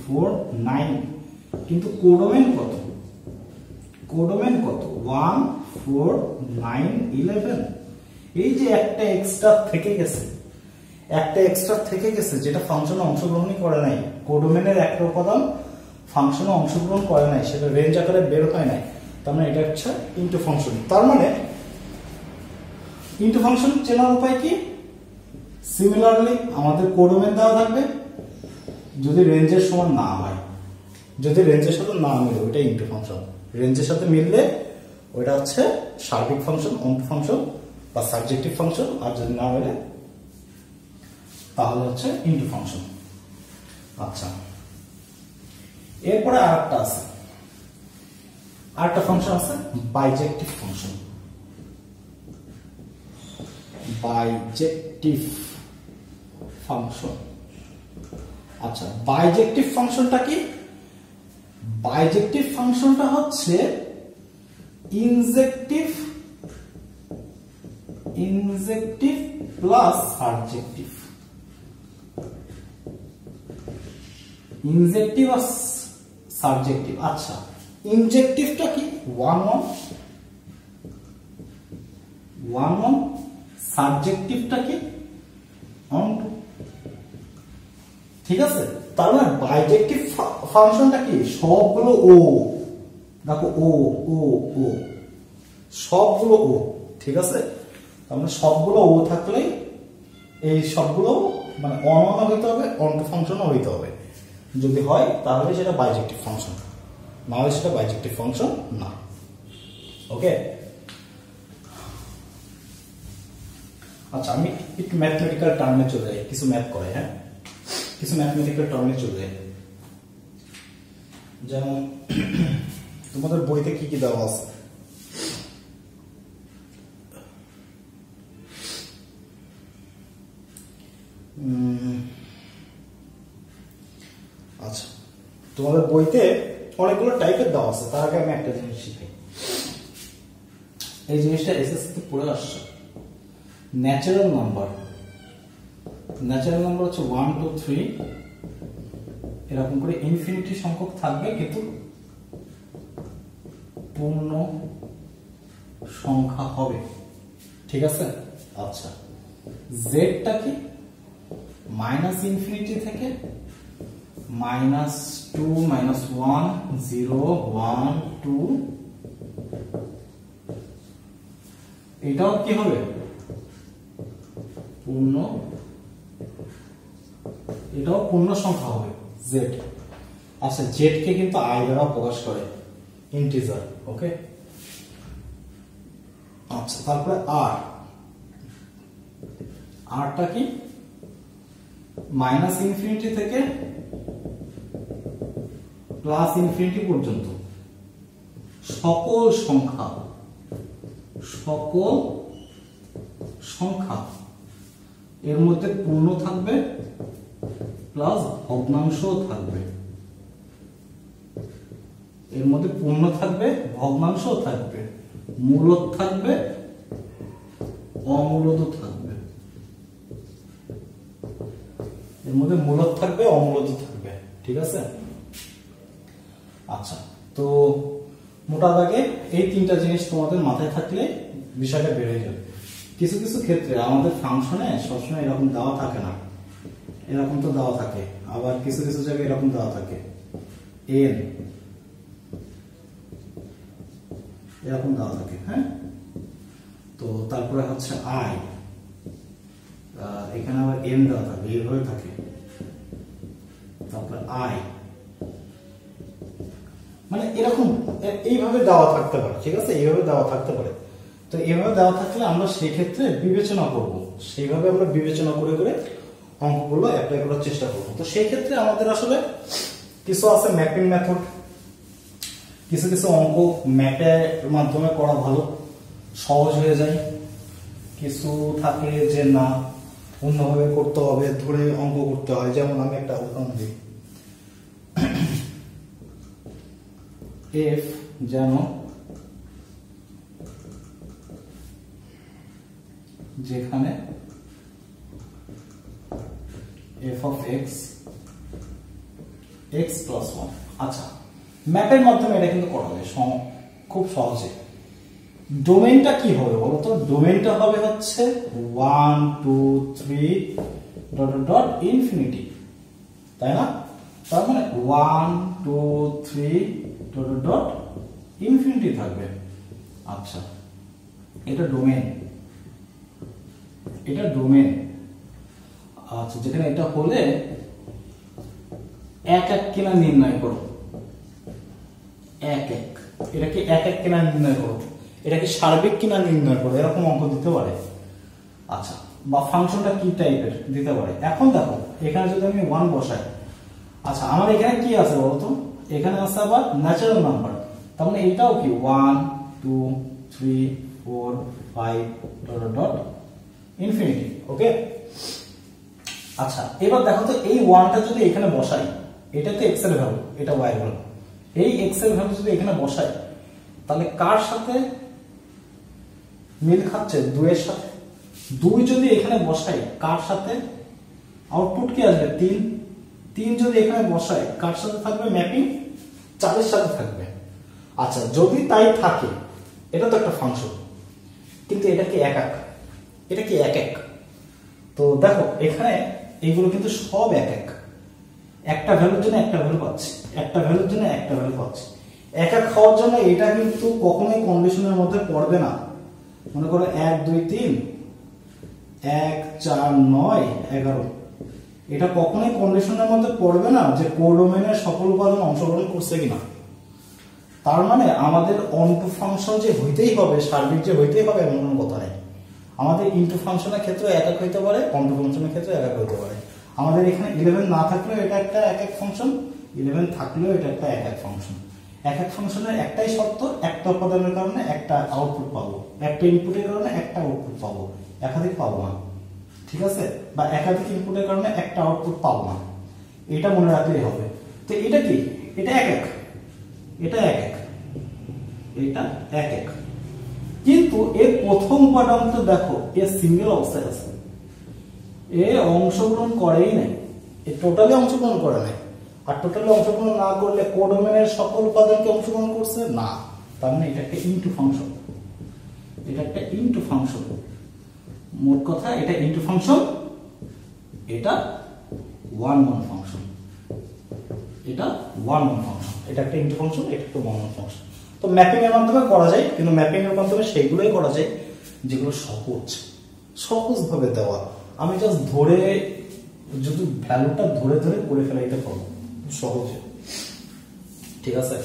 4 9, কিন্তু কোডোমেন কত, কোডোমেন কত 1 4 9 11। এই যে একটা এক্সট্রা থেকে গেছে, একটা এক্সট্রা থেকে গেছে যেটা ফাংশনে অংশগ্রহণই করে নাই, কোডোমেনের একটা উপাদান ফাংশনে অংশগ্রহণ করে নাই, সেটা রেঞ্জ আকারে বের হয় নাই, তার মানে এটা হচ্ছে ইনটু ফাংশন। তার মানে ইনটু ফাংশন চেনার উপায় কি? সিমিলারলি আমাদের কোডোমেন দেওয়া থাকবে, যদি রেঞ্জের সমান না হয়, যদি রেঞ্জের সাথে না মিলে ওইটা ইনটু ফাংশন, রেঞ্জের সাথে মিললে ওইটা হচ্ছে সার্বিক ফাংশন, অনটু ফাংশন বা সাবজেক্টিভ ফাংশন, আর যদি না মিলে তাহলে হচ্ছে ইনটু ফাংশন। আচ্ছা, এরপরে আরেকটা আছে, আরেকটা ফাংশন আছে বাইজেক্টিভ ফাংশন। বাইজেক্টিভ ফাংশন। আচ্ছা, বাইজেক্টিভ ফাংশনটা কি? বাইজেক্টিভ ফাংশনটা হচ্ছে ইনজেক্টিভ প্লাস সাবজেক্টিভ। ইনজেক্টিভ আর সাবজেক্টিভ। আচ্ছা, ইনজেক্টিভটা কি? 1 1, সাবজেক্টিভটা কি? 1 2। ঠিক আছে, তার মানে বাইজেক্টিভ ফাংশনটা কি? সবগুলো ও, দেখো ও ও ও, সবগুলো ও। ঠিক আছে, তার মানে সবগুলো ও থাকলে এই সবগুলো মানে অন হইতে হবে, অনটু ফাংশনও হইতে হবে। যদি হয় তাহলে সেটা বাইজেক্টিভ ফাংশন, না হলে সেটা বাইজেক্টিভ ফাংশন না। ওকে, আচ্ছা আমি একটু ম্যাথমেটিক্যাল টার্মে চলে যাই, কিছু ম্যাথ করে, হ্যাঁ কিছু ম্যাথমেটিক্যাল টার্মে চলে যাই। যেমন তোমাদের বইতে কি কি দেওয়া আছে? আচ্ছা, তোমাদের বইতে অনেকগুলো টাইপের দেওয়া আছে, তার আগে আমি একটা জিনিস শিখাই। এই জিনিসটা এসএসসি পড়ে আসছে, ন্যাচারাল নাম্বার। ন্যাচারাল নাম্বার হচ্ছে 1 2 3 এরকম করে ইনফিনিটি সংখ্যক থাকবে, কিন্তু পূর্ণ সংখ্যা হবে। ঠিক আছে, আচ্ছা জেডটা কি? মাইনাস ইনফিনিটি থেকে -2 -1 0 1 2, এটাও কি হবে? পূর্ণ, এটাও পূর্ণ সংখ্যা হবে জেড। আচ্ছা, জেড কে কিন্তু আই দ্বারা প্রকাশ করে, ইন্টিজার। ওকে, আচ্ছা তারপরে আর, আরটা কি? মাইনাস ইনফিনিটি থেকে প্লাস ইনফিনিটি পর্যন্ত সকল সংখ্যা, সকল সংখ্যা এর মধ্যে পূর্ণ থাকবে প্লাস ভগ্নাংশও থাকবে, এর মধ্যে পূর্ণ থাকবে ভগ্নাংশও থাকবে, মূলদ থাকবে অমূলদ থাকবে, এর মধ্যে মূলদ থাকবে অমূলদ থাকবে। ঠিক আছে, আচ্ছা তো মোটা দাগে এই তিনটা জিনিস তোমাদের মাথায় থাকলে বিষয়টা বেড়ে যাবে। কিছু কিছু ক্ষেত্রে আমাদের ফাংশনে সবসময় এরকম দেওয়া থাকে না, এরকম তো দেওয়া থাকে, আবার কিছু কিছু জায়গায় এরকম দেওয়া থাকে n এরকম দেওয়া থাকে, হ্যাঁ। তো তারপরে হচ্ছে আই, এখানে আবার এম দেওয়া থাকে, এইভাবে থাকে। তারপরে আই, মানে এরকম এইভাবে দেওয়া থাকতে পারে, ঠিক আছে, এইভাবে দেওয়া থাকতে পারে। তো এইভাবে দেওয়া থাকলে আমরা সেই ক্ষেত্রে বিবেচনা করব, সেইভাবে আমরা বিবেচনা করে করে অঙ্কগুলো অ্যাপ্লাই করার চেষ্টা করব। তো সেই ক্ষেত্রে আমাদের আসলে কিছু আছে ম্যাপিং মেথড, কিছু কিছু অঙ্ক ম্যাপের মাধ্যমে করা ভালো, সহজ হয়ে যায়। কিছু থাকে যে না অন্যভাবে করতে হবে, ধরে অঙ্ক করতে হয়। যেমন আমি একটা উদাহরণ দিই, এফ যেন যেখানে F of x x plus one. আচ্ছা, ম্যাপের মাধ্যমে এটা কিন্তু করা যায় খুব সহজে। ডোমেইনটা কি হবে বলতো? ডোমেইনটা হবে হচ্ছে 1 2 3 ডট ডট ইনফিনিটি, তাই না? তার মানে 1 2 3 ডট ডট ইনফিনিটি থাকবে। আচ্ছা, এটা ডোমেইন, এটা ডোমেইন। আচ্ছা, যেখানে এটা হলে এক এক কিনা নির্ণয় করো, এক এক, এটা কি এক এক কিনা নির্ণয় করো, এটা কি সার্বিক কিনা নির্ণয় করো, এরকম অঙ্ক দিতে পারে। আচ্ছা, বা ফাংশনটা কি টাইপের দিতে পারে। এখন দেখো এখানে যদি আমি 1 বসাই, আচ্ছা আমার এখানে কি আছে বলতো? এখানে আছে আবার ন্যাচারাল নাম্বার, তার মানে এটাও কি 1 2 3 4 5 ডট ডট ইনফিনিটি। ওকে, আচ্ছা এবার দেখো তো এই 1টা যদি এখানে বসাই, এটা তো এক্স এর ভ্যালু, এটা ওয়াই এর ভ্যালু, এই এক্স এর ভ্যালু যদি এখানে বসাই, তাহলে কার সাথে মিল খাচ্ছে? 2 এর সাথে। 2 যদি এখানে বসাই, কার সাথে আউটপুট কি আসবে? 3। 3 যদি এখানে বসাই, কার সাথে থাকবে ম্যাপিং? 4 এর সাথে থাকবে। আচ্ছা, যদি তাই থাকে, এটা তো একটা ফাংশন, কিন্তু এটা কি এক এক, এটা কি এক এক? তো দেখো এখানে এইগুলো কিন্তু সব এক এক, একটা ভ্যালুর জন্য একটা ভ্যালু পাচ্ছি, একটা ভ্যালুর জন্য একটা ভ্যালু পাচ্ছি। এক এক হওয়ার জন্য এটা কিন্তু কখনোই কন্ডিশনের মধ্যে পড়বে না। মনে করো 1 2 3 1 4 9 11, এটা কখনোই কন্ডিশনের মধ্যে পড়বে না যে কোডোমেইনের সকল উপাদান অংশগ্রহণ করছে কিনা। তার মানে আমাদের অনটু ফাংশন যে হইতেই হবে, সার্বিক যে হইতেই হবে এমন কোনো কথা নেই। আমাদের ইনটু ফাংশনের ক্ষেত্রে এক এক হইতে পারে, অনটু ফাংশনের ক্ষেত্রে এক এক হইতে পারে। আমাদের এখানে 11 না থাকলেও এটা একটা এক এক ফাংশন, 11 থাকলেও এটা একটা এক এক ফাংশন। এক এক ফাংশনের একটাই শর্ত, একটা উপাদানের কারণে একটা আউটপুট পাবো, একটা ইনপুটের কারণে একটা আউটপুট পাবো, একাধিক পাবো না, ঠিক আছে? বা একাধিক ইনপুটের কারণে একটা আউটপুট পাবো না, এটা মনে রাখলেই হবে। তো এটা কি? এটা এক এক, এটা এক এক, এটা এক এক। কিন্তু এর প্রথম উপাদানটা দেখো, এর সিঙ্গেল অবস্থায় আছে, এ অংশগ্রহণ করেই নাই, এ টোটালি অংশগ্রহণ করে নাই। আর টোটালি অংশগ্রহণ না করলে কোডোমেইনের সকল উপাদানকে অংশগ্রহণ করছে না, তার মানে এটা একটা ইনটু ফাংশন, এটা একটা ইনটু ফাংশন। মোট কথা এটা ইনটু ফাংশন, এটা 1 1 ফাংশন, এটা 1 1 ফাংশন, এটা একটা ইনটু ফাংশন, এটা একটা 1 1 ফাংশন। তো ম্যাপিং এর মাধ্যমে করা যায়, কিন্তু ম্যাপিং এর মাধ্যমে সেইগুলোই করা যায় যেগুলো সহজ, সহজভাবে দেওয়া। আমি জাস্ট ধরে যদি ভ্যালুটা ধরে ধরে করে ফেলাইতে পারবো সহজে, ঠিক আছে?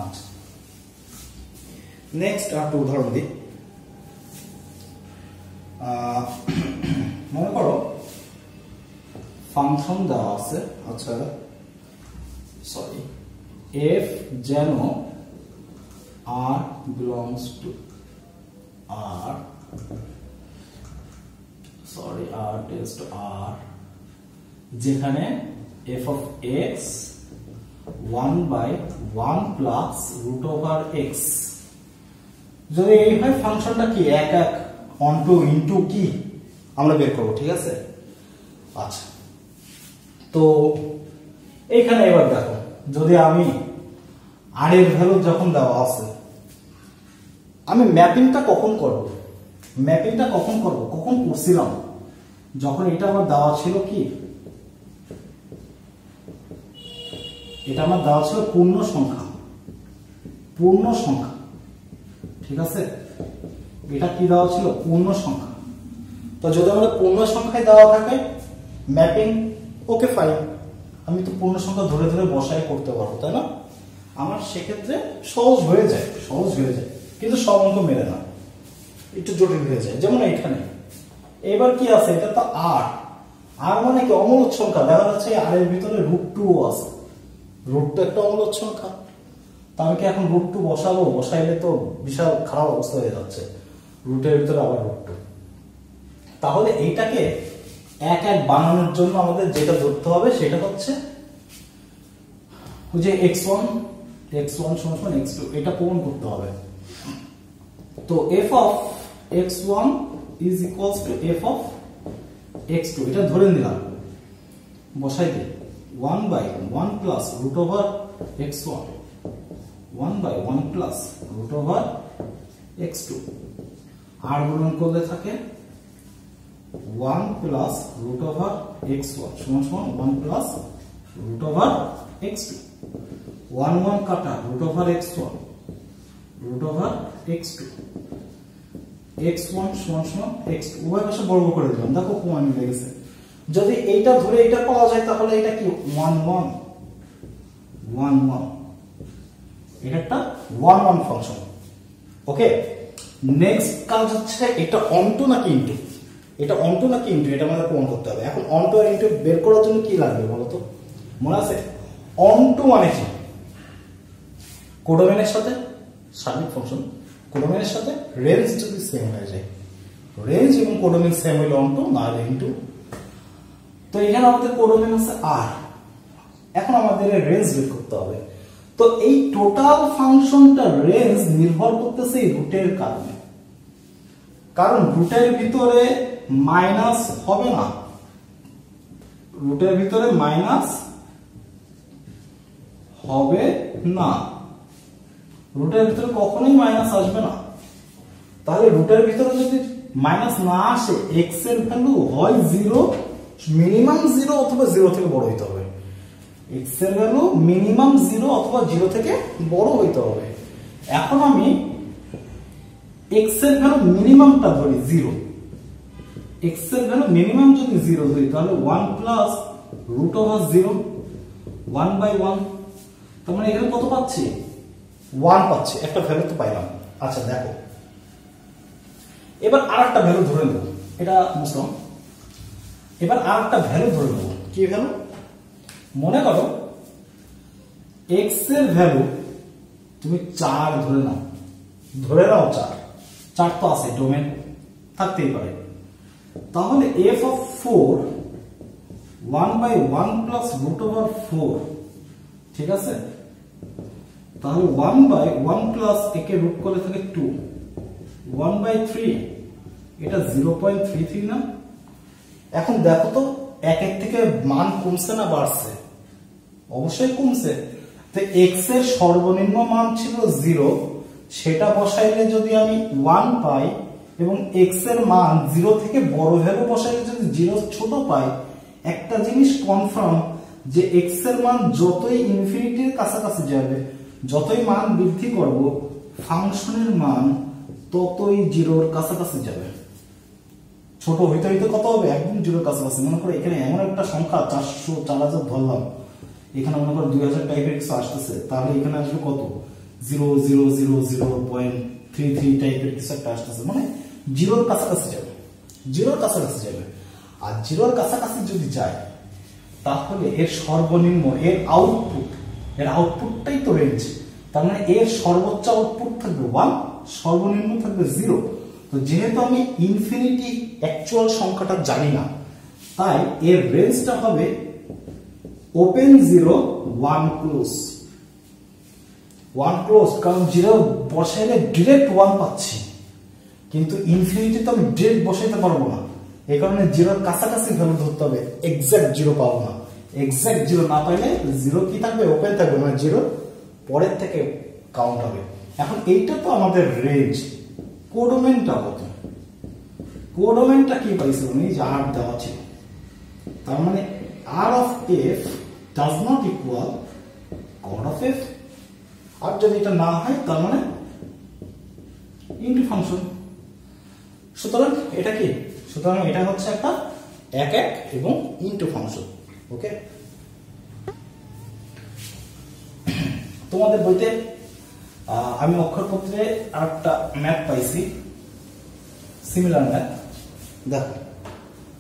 আচ্ছা, নেক্সট আর উদাহরণ দিই। মনে করো ফাংশন দেওয়া আছে, আচ্ছা সরি, এফ যেন r belongs to r, sorry, r tends to r, যেখানে f of x 1/1 plus root over x। যদি এই হয় ফাংশনটা কি এক এক অনটু ইনটু কি আমরা বের করব, ঠিক আছে? আচ্ছা, তো এইখানে এবার দেখো, যদি আমি আর এর ভ্যালু যখন দেওয়া আছে, আমি ম্যাপিংটা কখন করব? ম্যাপিংটা কখন করব? কখন করছিলাম? যখন এটা আমার দেওয়া ছিল কি এটা আমার দেওয়া ছিল পূর্ণ সংখ্যা, পূর্ণ সংখ্যা, ঠিক আছে? এটা কি দেওয়া ছিল? পূর্ণ সংখ্যা। তো যদি আমাদের পূর্ণ সংখ্যায় দেওয়া থাকে ম্যাপিং, ওকে ফাইন, আমি তো পূর্ণ সংখ্যা ধরে ধরে বসায় করতে পারবো, তাই না? আমার সেক্ষেত্রে সহজ হয়ে যায়, সহজ হয়ে যায়, কিন্তু সব অঙ্ক মেলে না, একটু জটিল হয়ে যায়। যেমন এখানে এবার কি আছে, এটা তো আর, আর মানে কি অমূলদ সংখ্যা, দেখা যাচ্ছে আর এর ভিতরে √2 আছে, √2 একটা অমূলদ সংখ্যা। তা আমি কি এখন √2 বসাবো? বসাইলে তো বিশাল খারাপ অবস্থা হয়ে যাচ্ছে, রুটের ভিতরে আবার √2। তাহলে এইটাকে এক এক বানানোর জন্য আমাদের যেটা ধরতে হবে সেটা হচ্ছে যে x1 = x2, এটা প্রমাণ করতে হবে। তো f of x1 is equals to f of x2, এটা ধরে নিলাম, বসাই দিই 1/1 plus root over x1, 1/1 plus root over x2, আর গুণন করলে থাকে 1 plus root over x1 সমান 1 plus root over x2, 1 কাটা root over x1 root over x2, x1 সমান x2, উভয় পাশে বর্গ করে দিলাম, দেখো প্রমাণ মিলে গেছে। যদি এইটা ধরে এটা পাওয়া যায় তাহলে এটা কি 1 1 1 1, এটা একটা 1 1 ফাংশন। ওকে, নেক্সট কাজ হচ্ছে এটা অনটু নাকি ইনটু, এটা অনটু নাকি ইনটু, এটা আমাদের প্রমাণ করতে হবে। এখন অনটু আর ইনটু বের করার জন্য কি লাগবে বলো তো? মনে আছে অনটু মানে কি? কোডোমেনের সাথে সার্বিক ফাংশন, কোডোমেনের সাথে রেঞ্জ যদি সেম হয়ে যায়, রেঞ্জ এবং কোডোমেন সেম হইলে অনটু, না হলে ইনটু। তো এখানে আমাদের কোডোমেন আছে আর, এখন আমাদের রেঞ্জ বের করতে হবে। তো এই টোটাল ফাংশনটা রেঞ্জ নির্ভর করতেছে এই রুটের কারণে, কারণ রুটের ভিতরে মাইনাস হবে না, রুটের ভিতরে মাইনাস হবে না, রুটের ভিতরে কখনোই মাইনাস আসবে না। তাহলে রুটের ভিতরে যদি মাইনাস না আসে, x এর ভ্যালু হয় 0, মিনিমাম 0 অথবা 0 থেকে বড় হইতে হবে। x এর ভ্যালু মিনিমাম 0 অথবা 0 থেকে বড় হইতে হবে। এখন আমি x এর ভ্যালু মিনিমামটা ধরি 0, x এর ভ্যালু মিনিমাম যদি 0 ধরি তাহলে 1 প্লাস রুট ওভার 0 1/1, তার মানে এখানে কত পাচ্ছি? 1 পাচ্ছি, একটা ভ্যালু তো পাইলাম। আচ্ছা দেখো, এবার আরেকটা ভ্যালু ধরে নেব, এটা বুঝলাম। এবার আরেকটা ভ্যালু ধরে নেব, কি ভ্যালু? মনে করো x এর ভ্যালু তুমি 4 ধরে নাও, 4 তো আছে, ডোমেন থাকতেই পারে। তাহলে f of 4 1/1 plus root over 4, ঠিক আছে? তাহলে 1/1 plus একে রুট করলে থাকে 2, 1/3, এটা 0.33 না? এখন দেখো তো একের থেকে মান কমছে না বাড়ছে? অবশ্যই কমছে। তো x এর সর্বনিম্ন মান ছিল 0, সেটা বসাইলে যদি আমি 1 পাই এবং x এর মান 0 থেকে বড় ভ্যালু বসাইলে যদি 0 ছোট পাই, একটা জিনিস কনফার্ম যে x এর মান যতই ইনফিনিটির কাছাকাছি যাবে, যতই মান বৃদ্ধি করব, ফাংশনের মান ততই 0-র কাছাকাছি যাবে। ছোট হইতে হইতে কত হবে? একদম 0-র কাছাকাছি। মনে করো এখানে এমন একটা সংখ্যা 400 4000 ধরলাম, এখানে মনে করো 2000 টাইপের কিছু আসতেছে, তাহলে এখানে আসবে কত? 0.000.33 টাইপের কিছু একটা আসতেছে, মানে 0-র কাছাকাছি যাবে, 0-র কাছাকাছি যাবে। আর 0-র কাছাকাছি যদি যায় তাহলে এর সর্বনিম্ন, এর আউটপুটটাই তো রেঞ্জ, তার মানে এর সর্বোচ্চ আউটপুট থাকবে 1, সর্বনিম্ন থাকবে 0। তো যেহেতু আমি ইনফিনিটি অ্যাকচুয়াল সংখ্যাটা জানি না, তাই এর রেঞ্জটা হবে ওপেন 0 1 ক্লোজ, 1 ক্লোজ, কারণ 0 বসাইলে ডিরেক্ট 1 পাচ্ছি, কিন্তু ইনফিনিটি তো আমি ডিরেক্ট বসাইতে পারবো না, এই কারণে 0-র কাছাকাছি ভ্যালু ধরতে হবে, এক্সাক্ট 0 পাবো না। এক্সাক্ট 0 না পাইলে 0 কি থাকবে? ওপেন থাকবে, মানে 0 পরের থেকে কাউন্ট হবে। এখন এইটা তো আমাদের রেঞ্জ, কোডোমেনটা কত? কোডোমেনটা কি পাইছে? উনি যে r দেওয়া ছিল, তার মানে r of f does not equal g of f, আর যদি এটা না হয় তার মানে ইনটু ফাংশন। সুতরাং এটা কি, সুতরাং এটা হচ্ছে একটা এক এক এবং ইনটু ফাংশন। ওকে, তোমাদের বইতে আমি অক্ষরপত্রে আরেকটা ম্যাথ পাইছি, সিমিলার ম্যাথ। দেখো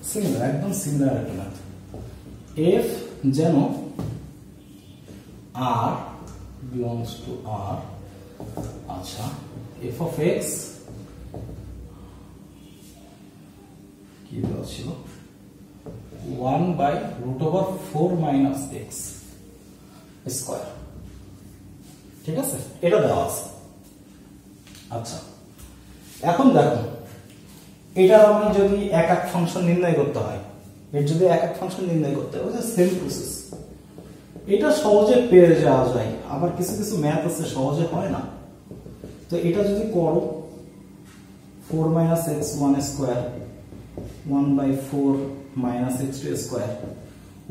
সিমিলার, একদম সিমিলার একটা ম্যাথ। এফ যেন আর বিলংস টু আর, আচ্ছা এফ অফ এক্স কি দেওয়া ছিল 1/√4 - x স্কয়ার, ঠিক আছে, এটা দেওয়া আছে। আচ্ছা এখন দেখো এটা আমি যদি এক এক ফাংশন নির্ণয় করতে হয়, এর যদি এক এক ফাংশন নির্ণয় করতে হয়, সেম প্রসেস, এটা সহজে পেয়ে যাওয়া যায়। আবার কিছু কিছু ম্যাথ আছে সহজে হয় না, তো এটা যদি করো 4 - x1 স্কয়ার 1/4 - x2 স্কয়ার,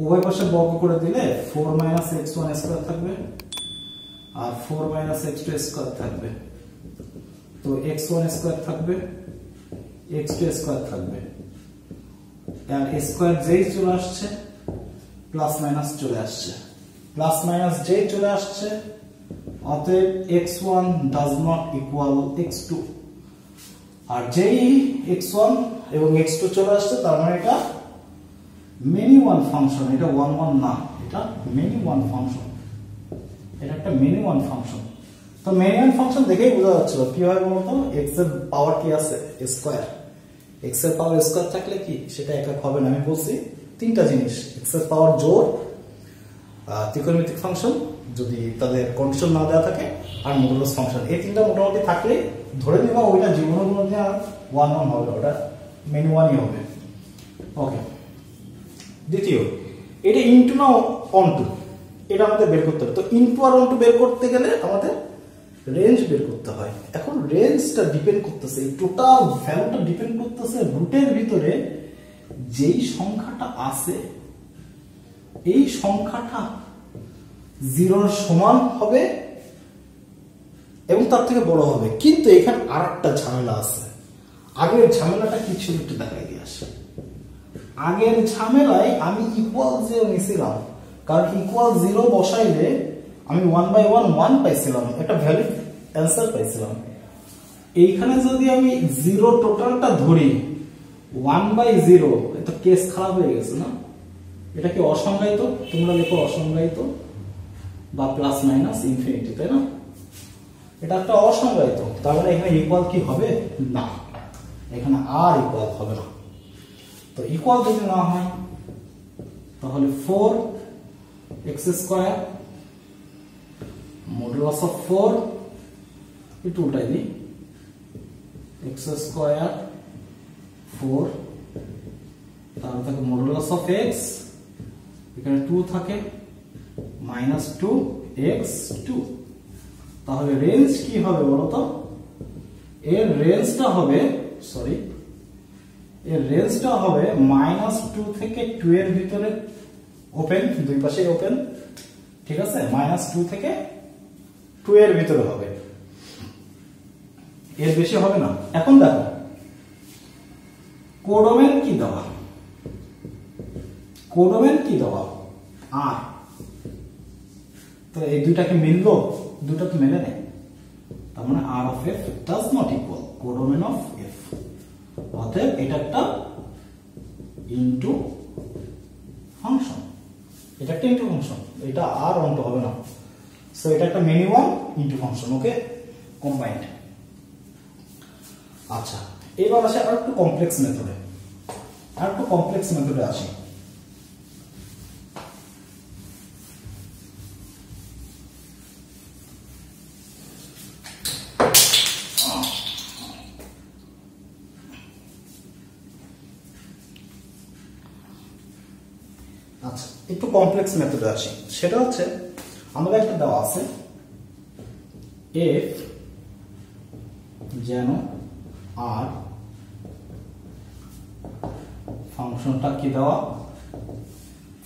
উভয় পাশে বর্গ করে দিলে 4 - x1 স্কয়ার থাকবে আর 4 - x2 স্কয়ার থাকবে, তো x1 স্কয়ার থাকবে, x2 স্কয়ার থাকবে, আর স্কয়ার যেই চলে আসছে প্লাস মাইনাস চলে আসছে, প্লাস মাইনাস যেই চলে আসছে, অতএব x1 does not equal x2, আর যেই x1 এবং x2 চলে আসছে তার মানে এটা মেনি ওয়ান ফাংশন, এটা 1 1 না, এটা মেনি ওয়ান ফাংশন, এটা একটা মেনি ওয়ান ফাংশন। তো মেনি ওয়ান ফাংশন দেখেই বোঝা যাচ্ছিল কি হয় বলতো, x এর পাওয়ার কি আছে স্কয়ার, x এর পাওয়ার স্কয়ার থাকলে কি সেটা একক হবে না। আমি বলছি তিনটা জিনিস, x এর পাওয়ার জোড়, ত্রিকোণমিতিক ফাংশন যদি তাদের কন্ডিশন না দেওয়া থাকে, আর মডুলাস ফাংশন, এই তিনটা মোটামুটি থাকলে ধরে নিবা ওইটা জীবনের মধ্যে আর 1 1 হবে, ওটা মেনি ওয়ানই হবে। ওকে, দ্বিতীয় এটা ইনটু না অনটু, এটা আমাদের বের করতে হবে। তো ইনটু আর অনটু বের করতে গেলে আমাদের রেঞ্জ বের করতে হয়। এখন রেঞ্জটা ডিপেন্ড করতেছে, এই টোটাল ভ্যালুটা ডিপেন্ড করতেছে রুটের ভিতরে যেই সংখ্যাটা আছে এই সংখ্যাটা 0 এর সমান হবে এবং তার থেকে বড় হবে। কিন্তু এখানে আরেকটা ঝামেলা আছে, আগের ঝামেলাটা কি ছিল একটু দেখাই দিয়ে আসে। আগের ঝামেলায় আমি ইকুয়াল 0 নিছিলাম, কারণ ইকুয়াল 0 বসাইলে আমি 1/1 1 পাইছিলাম, একটা ভ্যালিড অ্যান্সার পাইছিলাম। এইখানে যদি আমি 0 টোটালটা ধরি 1/0, এটা কেস খারাপ হয়ে গেছে না? এটা কি অসংজ্ঞায়িত? তোমরা লেখো অসংজ্ঞায়িত বা প্লাস মাইনাস ইনফিনিটি, তাই না? এটা একটা অসংজ্ঞায়িত, তার মানে এখানে ইকুয়াল কি হবে না, এখানে আর ইকুয়াল হবে না। তো ইকুয়াল যদি না হয় তাহলে 4x² মডুলাস অফ 4, একটু উল্টাই দিই, x² 4, তারপর থাকে মডুলাস অফ x, এখানে 2 থাকে, -2x2। তাহলে রেঞ্জ কি হবে বলতো? এর রেঞ্জটা হবে, সরি, এর রেঞ্জটা হবে -2 থেকে 2 এর ভিতরে ওপেন, দুই পাশে ওপেন, ঠিক আছে, -2 থেকে 2 এর ভিতরে হবে, এর বেশি হবে না। এখন দেখো কোডোমেন কি দেওয়া, কোডোমেন কি দেওয়া আর, তো এই দুইটাকে মিললো, দুটো তো মেলে নেই, তার মানে r of f does not equal codomain of f, অতএব এটা একটা ইনটু ফাংশন, এটা একটা ইনটু ফাংশন, এটা আর অনটু হবে না। সো এটা একটা মেনি ওয়ান ইনটু ফাংশন, ওকে, কম্বাইন্ড। আচ্ছা এবার আসে আর একটু কমপ্লেক্স মেথডে, আর একটু কমপ্লেক্স মেথডে আসি। আচ্ছা একটু কমপ্লেক্স মেথডে আসি, সেটা হচ্ছে আমাদের একটা দেওয়া আছে f যেন আর, ফাংশনটা কি দেওয়া,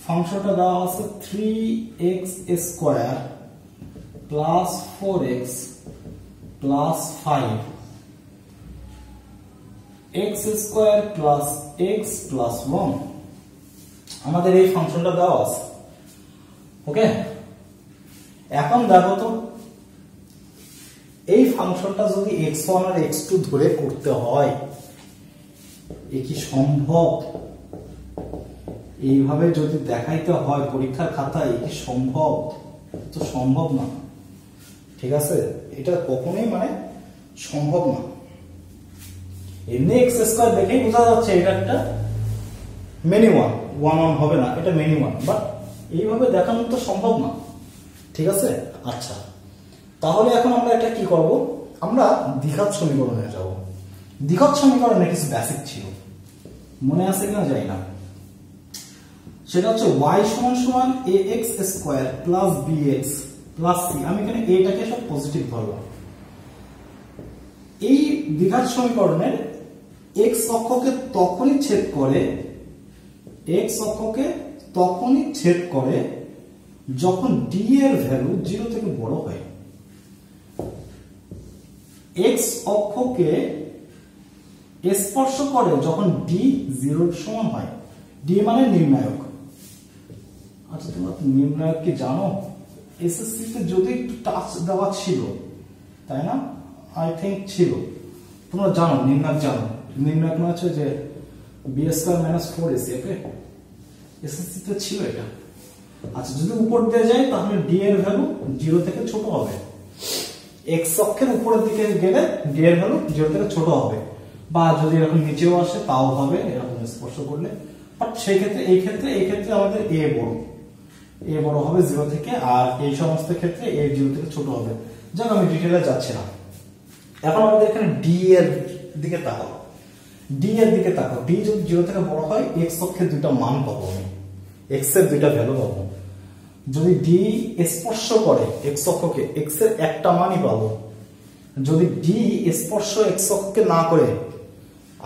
ফাংশনটা দেওয়া আছে 3x² plus 4x plus 5 x square plus x plus 1 আমাদের এই ফাংশনটা দেওয়া আছে। ওকে, এখন দেখো তো এই ফাংশনটা যদি x1 আর x2 ধরে করতে হয় এ কি সম্ভব? এইভাবে যদি দেখাইতে হয় পরীক্ষার খাতায় কি সম্ভব? তো সম্ভব না, ঠিক আছে, এটা কখনোই মানে সম্ভব না। এমনি এক্স স্কয়ার দেখেই বোঝা যাচ্ছে এটা একটা মেনি ওয়ান, ওয়ান ওয়ান হবে না, এটা মেনি ওয়ান, বাট এইভাবে দেখানো তো সম্ভব না, ঠিক আছে। আচ্ছা, তাহলে এখন আমরা এটা কি করব? আমরা দ্বিঘাত সমীকরণে যাব। দ্বিঘাত সমীকরণে কিছু বেসিক ছিল, মনে আছে কিনা জানি না। সেটা হচ্ছে y সমান সমান ax square plus bx plus c। আমি এখানে এটাকে সব পজিটিভ ধরলাম। এই দ্বিঘাত সমীকরণের x অক্ষকে তখনই ছেদ করে, x অক্ষকে তখনই ছেদ করে যখন d এর ভ্যালু 0 থেকে বড় হয়। x অক্ষকে স্পর্শ করে যখন d 0 এর সমান হয়। d মানে নির্ণায়ক। আচ্ছা, তোমরা নির্ণায়ক কি জানো? এসএসসি তে যদি একটু টাচ দেওয়া ছিল, তাই না? আই থিংক ছিল। তোমরা জানো নির্ণায়ক, জানো নির্ণায়ক মানে হচ্ছে যে b স্কয়ার মাইনাস 4ac। ওকে, এসএসসি তে ছিল এটা। আচ্ছা, যদি উপর দিয়ে যায় তাহলে d এর ভ্যালু 0 থেকে ছোট হবে। x অক্ষের উপরের দিকে গেলে d এর ভ্যালু 0 থেকে ছোট হবে, বা যদি এরকম নিচেও আসে তাও হবে এরকম স্পর্শ করলে। বাট সেই ক্ষেত্রে এই ক্ষেত্রে আমাদের a বড় হবে 0 থেকে, আর এই সমস্ত ক্ষেত্রে a 0 থেকে ছোট হবে। যাক, আমি ডিটেইলে যাচ্ছি না। এখন আমাদের এখানে d এর দিকে তাকাও। d এর দিকে তাকাও, d যদি 0 থেকে বড় হয় x অক্ষের দুটো মান পাবো আমি, x এর দুটো ভ্যালু পাবো। যদি d স্পর্শ করে x অক্ষকে, x এর একটা মানই পাবো। যদি d স্পর্শ x অক্ষকে না করে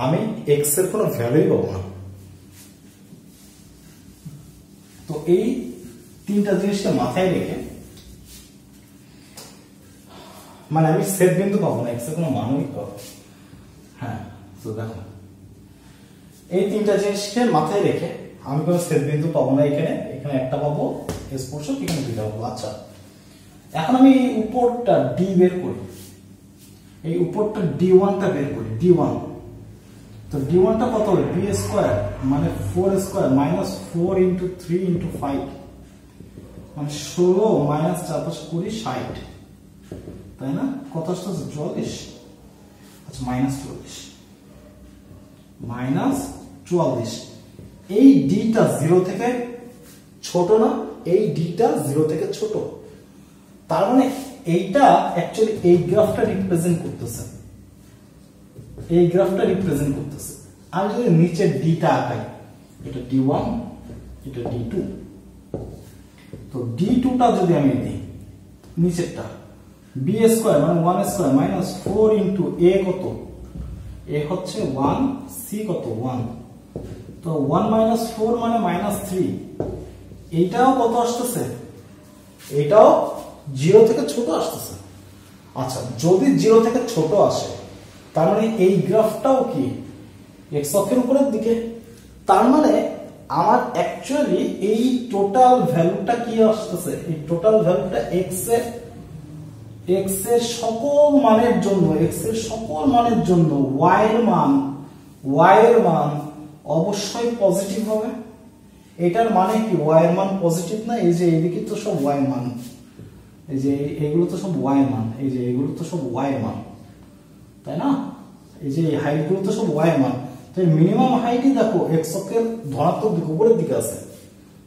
আমি x এর কোনো ভ্যালুই পাবো না। তো এই তিনটা জিনিসটা মাথায় রেখে, মানে আমি সেট বিন্দু পাবো না, x এর কোনো মানই পাবো। হ্যাঁ, তো দেখো এই তিনটা জিনিসকে মাথায় রেখে আমি কোনো সেট বিন্দু পাবো না। এখানে একটা পাবো স্পর্শক, এখানে দুইটা পাবো। আচ্ছা, এখন আমি এই উপরটা d বের করি, এই উপরটা d1 টা বের করি। d1, তো d1 টা কত হবে? b স্কয়ার মানে 4 স্কয়ার মাইনাস 4 ইনটু 3 ইনটু 5 মানে 16 মাইনাস 4 5 20 60, তাই না? কত আসছে? 44। আচ্ছা, মাইনাস 44। এই d টা 0 থেকে ছোট না? এই d টা 0 থেকে ছোট। তার মানে এইটা অ্যাকচুয়ালি এই গ্রাফটা রিপ্রেজেন্ট করতেছে, এই গ্রাফটা রিপ্রেজেন্ট করতেছে। আমি যদি নিচের d টা আঁকাই, এটা d1, এটা d2, তো d2 টা যদি আমি দিই নিচেরটা b স্কয়ার মানে 1 স্কয়ার মাইনাস 4 ইনটু a কত? a হচ্ছে 1, c কত? 1, তো 1 মাইনাস 4 মানে মাইনাস 3। এইটাও কত আসতেছে? এটাও 0 থেকে ছোট আসতেছে। আচ্ছা, যদি 0 থেকে ছোট আসে তার মানে এই গ্রাফটাও কি x অক্ষের উপরের দিকে। তার মানে আমার অ্যাকচুয়ালি এই টোটাল ভ্যালুটা কি আসতেছে? এই টোটাল ভ্যালুটা x এর সকল মানের জন্য y এর মান অবশ্যই পজিটিভ হবে। এটার মানে কি y এর মান পজিটিভ না? এই যে এইদিকে তো সব y মান, এই যে এগুলো তো সব y মান, এই যে এগুলো তো সব y মান, তাই না? এই যে হাইট গুলো তো সব y মান। তাই মিনিমাম হাইটই দেখো x অক্ষের ধনাত্মক দিকে, উপরের দিকে আছে।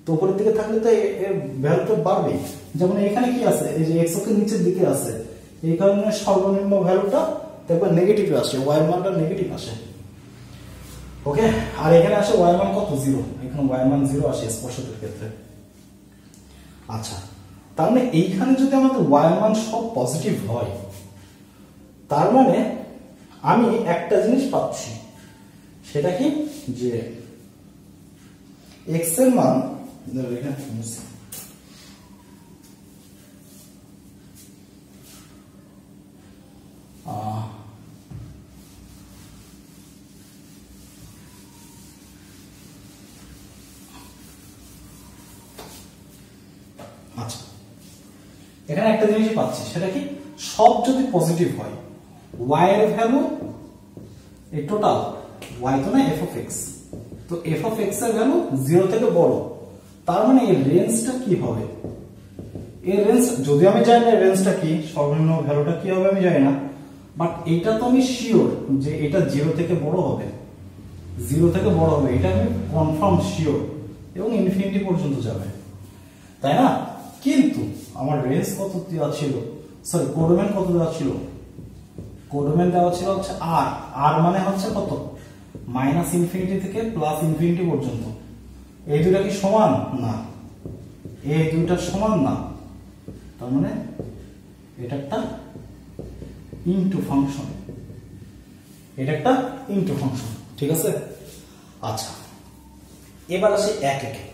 তো উপরের দিকে থাকলে তো এর ভ্যালুটা বাড়বে। যেমন এখানে কি আছে? এই যে x অক্ষের নিচের দিকে আছে, এই কারণে সর্বনিম্ন ভ্যালুটা দেখবে নেগেটিভ আসে, y এর মানটা নেগেটিভ আসে। ওকে, আর এখানে আসে y এর মান কত? 0। এখানে y এর মান 0 আসে স্পর্শকের ক্ষেত্রে। আচ্ছা, তার মানে এইখানে যদি আমাদের y এর মান সব পজিটিভ হয়, তার মানে আমি একটা জিনিস পাচ্ছি, সেটা কি? যে x এর মান, এখানে আচ্ছা, এখানে একটা জিনিসই পাচ্ছি, সেটা কি সব যদি পজিটিভ হয় y এর ভ্যালু এই টোটাল y তো না f অফ x, তো f অফ x এর ভ্যালু 0 থেকে বড়, তার মানে এর রেঞ্জটা কি হবে? এর রেঞ্জ যদি আমি জানি না এর রেঞ্জটা কি, সর্বনিম্ন ভ্যালুটা কি হবে আমি জানি না, বাট এটা তো আমি শিওর যে এটা 0 থেকে বড় হবে, 0 থেকে বড় হবে, এটা আমি কনফার্ম শিওর, এবং ইনফিনিটি পর্যন্ত যাবে, তাই না? কিন্তু আমার রেঞ্জ কত দেওয়া ছিল, সরি কোডোমেন কত দেওয়া ছিল? কোডোমেন দেওয়া ছিল হচ্ছে আর, আর মানে হচ্ছে কত? মাইনাস ইনফিনিটি থেকে প্লাস ইনফিনিটি পর্যন্ত। এই দুইটা কি সমান? না, এই দুইটা সমান না, তার মানে এটা একটা ইনটু ফাংশন, এটা একটা ইনটু ফাংশন, ঠিক আছে? আচ্ছা, এবার আসে এক একে,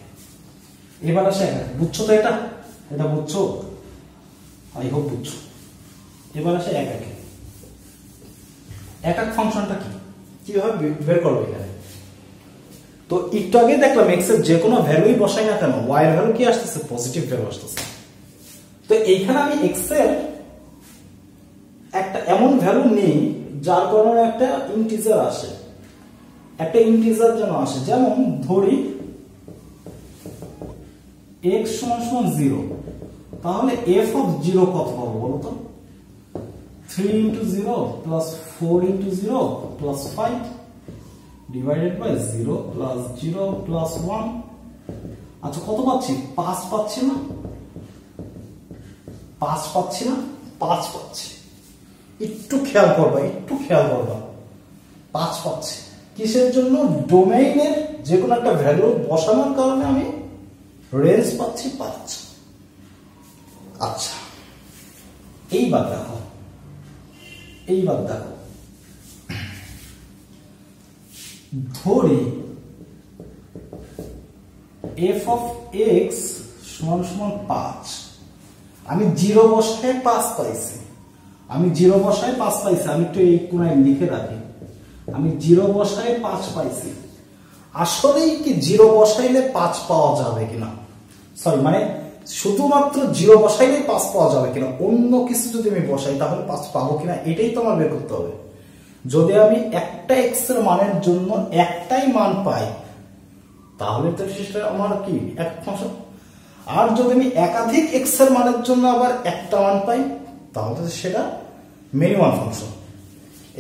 এবার আসে এক একে, বুঝছো তো? এটা এটা বুঝছো? আই হোপ বুঝছো। এবার আসে এক একে, এক এক ফাংশনটা কি, কিভাবে বের করবো এখানে? তো একটু আগে দেখলাম এক্স এর যে কোনো ভ্যালুই বসাই না কেন ওয়াই এর ভ্যালু কি আসতেছে? পজিটিভ ভ্যালু আসতেছে। তো এইখানে আমি এক্স এর একটা এমন ভ্যালু নেই যার কারণে একটা ইন্টিজার আসে, একটা ইন্টিজার যেন আসে, যেমন ধরি x সমান 0, তাহলে f অফ 0 কত পাবো বলো তো? 3 into 0 plus 4 into 0 plus 5 divided by 0 plus 0 plus 1। আচ্ছা, কত পাচ্ছি? 5 পাচ্ছি না? 5 পাচ্ছি না? 5 পাচ্ছি। একটু খেয়াল করবা, একটু খেয়াল করবা, 5 পাচ্ছি। কিসের জন্য? ডোমেইনের যে কোনো একটা ভ্যালু বসানোর কারণে আমি রেঞ্জ পাচ্ছি 5। আচ্ছা, এইবার দেখো, এইবার দেখো, ধরি f অফ x সমান সমান 5, আমি 0 বসায় 5 পাইছি, আমি 0 বসায় 5 পাইছি, আমি একটু এই কোণায় লিখে রাখি, আমি 0 বসায় 5 পাইছি। আসলেই কি 0 বসাইলে 5 পাওয়া যাবে কিনা, সরি মানে শুধুমাত্র 0 বসাইলে 5 পাওয়া যাবে কিনা, অন্য কিছু যদি আমি বসাই তাহলে 5 পাবো কিনা, এটাই তো আমার বের করতে হবে। যদি আমি একটা x এর মানের জন্য একটাই মান পাই তাহলে তো সেটা আমার কি এক ফাংশন, আর যদি আমি একাধিক x এর মানের জন্য আবার একটা মান পাই তাহলে সেটা মেনি ওয়ান ফাংশন।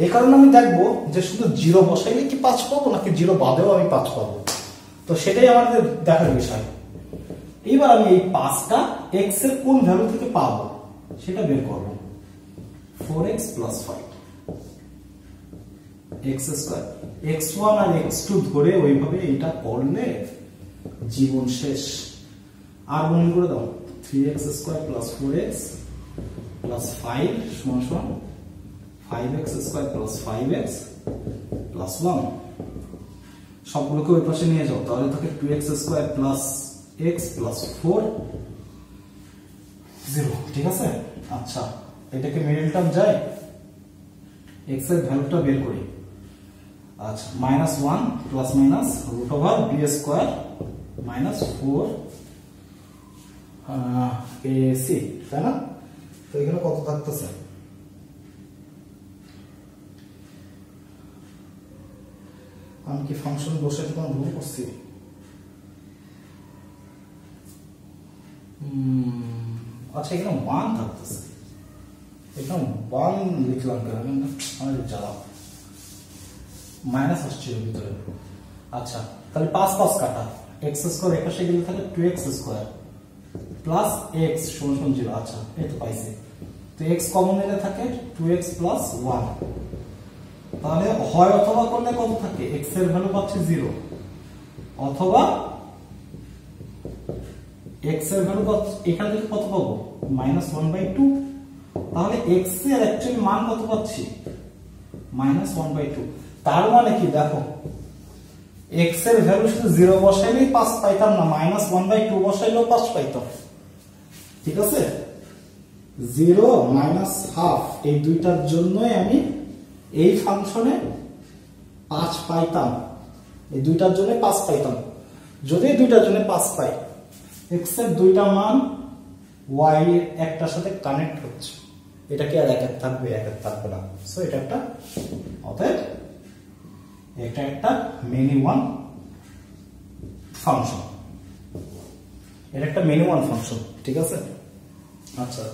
এই কারণে আমি দেখবো যে শুধু 0 বসাইলে কি 5 পাবো নাকি 0 বাদেও আমি 5 পাবো, তো সেটাই আমাদের দেখার বিষয়। এবার আমি এই 5টা x এর কোন ভ্যালু থেকে পাবো সেটা বের করব। 4x plus 5 x square, x1 আর x2 ধরে ওইভাবে এটা করলে জীবন শেষ। আর মনে করে দাও 3x square plus 4x plus 5 সমান সমান 5x square plus 5x plus 1। সবগুলোকে ওই পাশে নিয়ে যাও, তাহলে থাকে 2x square plus x plus 4 0, ঠিক আছে? আচ্ছা, এটাকে মিডল টার্ম যায়, x এর ভ্যালুটা বের করি। আচ্ছা, -1 plus minus root over b square minus 4 ac, তাই না? তো এখানে কত থাকতেছে? আমি কি ফাংশন বসে কোনো ভুল করছি? আচ্ছা, এখানে 1 থাকতেছে, এখানে 1 লিখলাম কেন? আমি জ্বালা মাইনাস আসছিল ভিতরে। আচ্ছা, তাহলে 5 5 কাটা, x স্কয়ার এপাশে গেলে থাকে 2x স্কয়ার প্লাস x সমান 0। আচ্ছা, এই তো পাইছি। তো x কমন নিলে থাকে 2x প্লাস 1, তাহলে হয় অথবা করলে কত থাকে? x এর ভ্যালু পাচ্ছি 0, অথবা x এর ভ্যালু এখান থেকে কত পাবো? -1/2। তাহলে x এর অ্যাকচুয়ালি মান কত পাচ্ছি? -1/2। তার মানে কি দেখো, x এর ভ্যালু শুধু 0 বসাইলেই 5 পাইতাম না, -1/2 বসাইলেও 5 পাইতাম, ঠিক আছে? 0 মাইনাস হাফ এই দুইটার জন্যই আমি এই ফাংশনে 5 পাইতাম, এই দুইটার জন্য 5 পাইতাম। যদি দুইটার জন্য 5 পাই, x এর দুইটা মান y এর একটার সাথে কানেক্ট হচ্ছে, এটা কি আর এক এক থাকবে? এক এক থাকবে না। সো এটা একটা, অতএব এটা একটা মেনি ওয়ান ফাংশন, এটা একটা মেনি ওয়ান ফাংশন, ঠিক আছে? আচ্ছা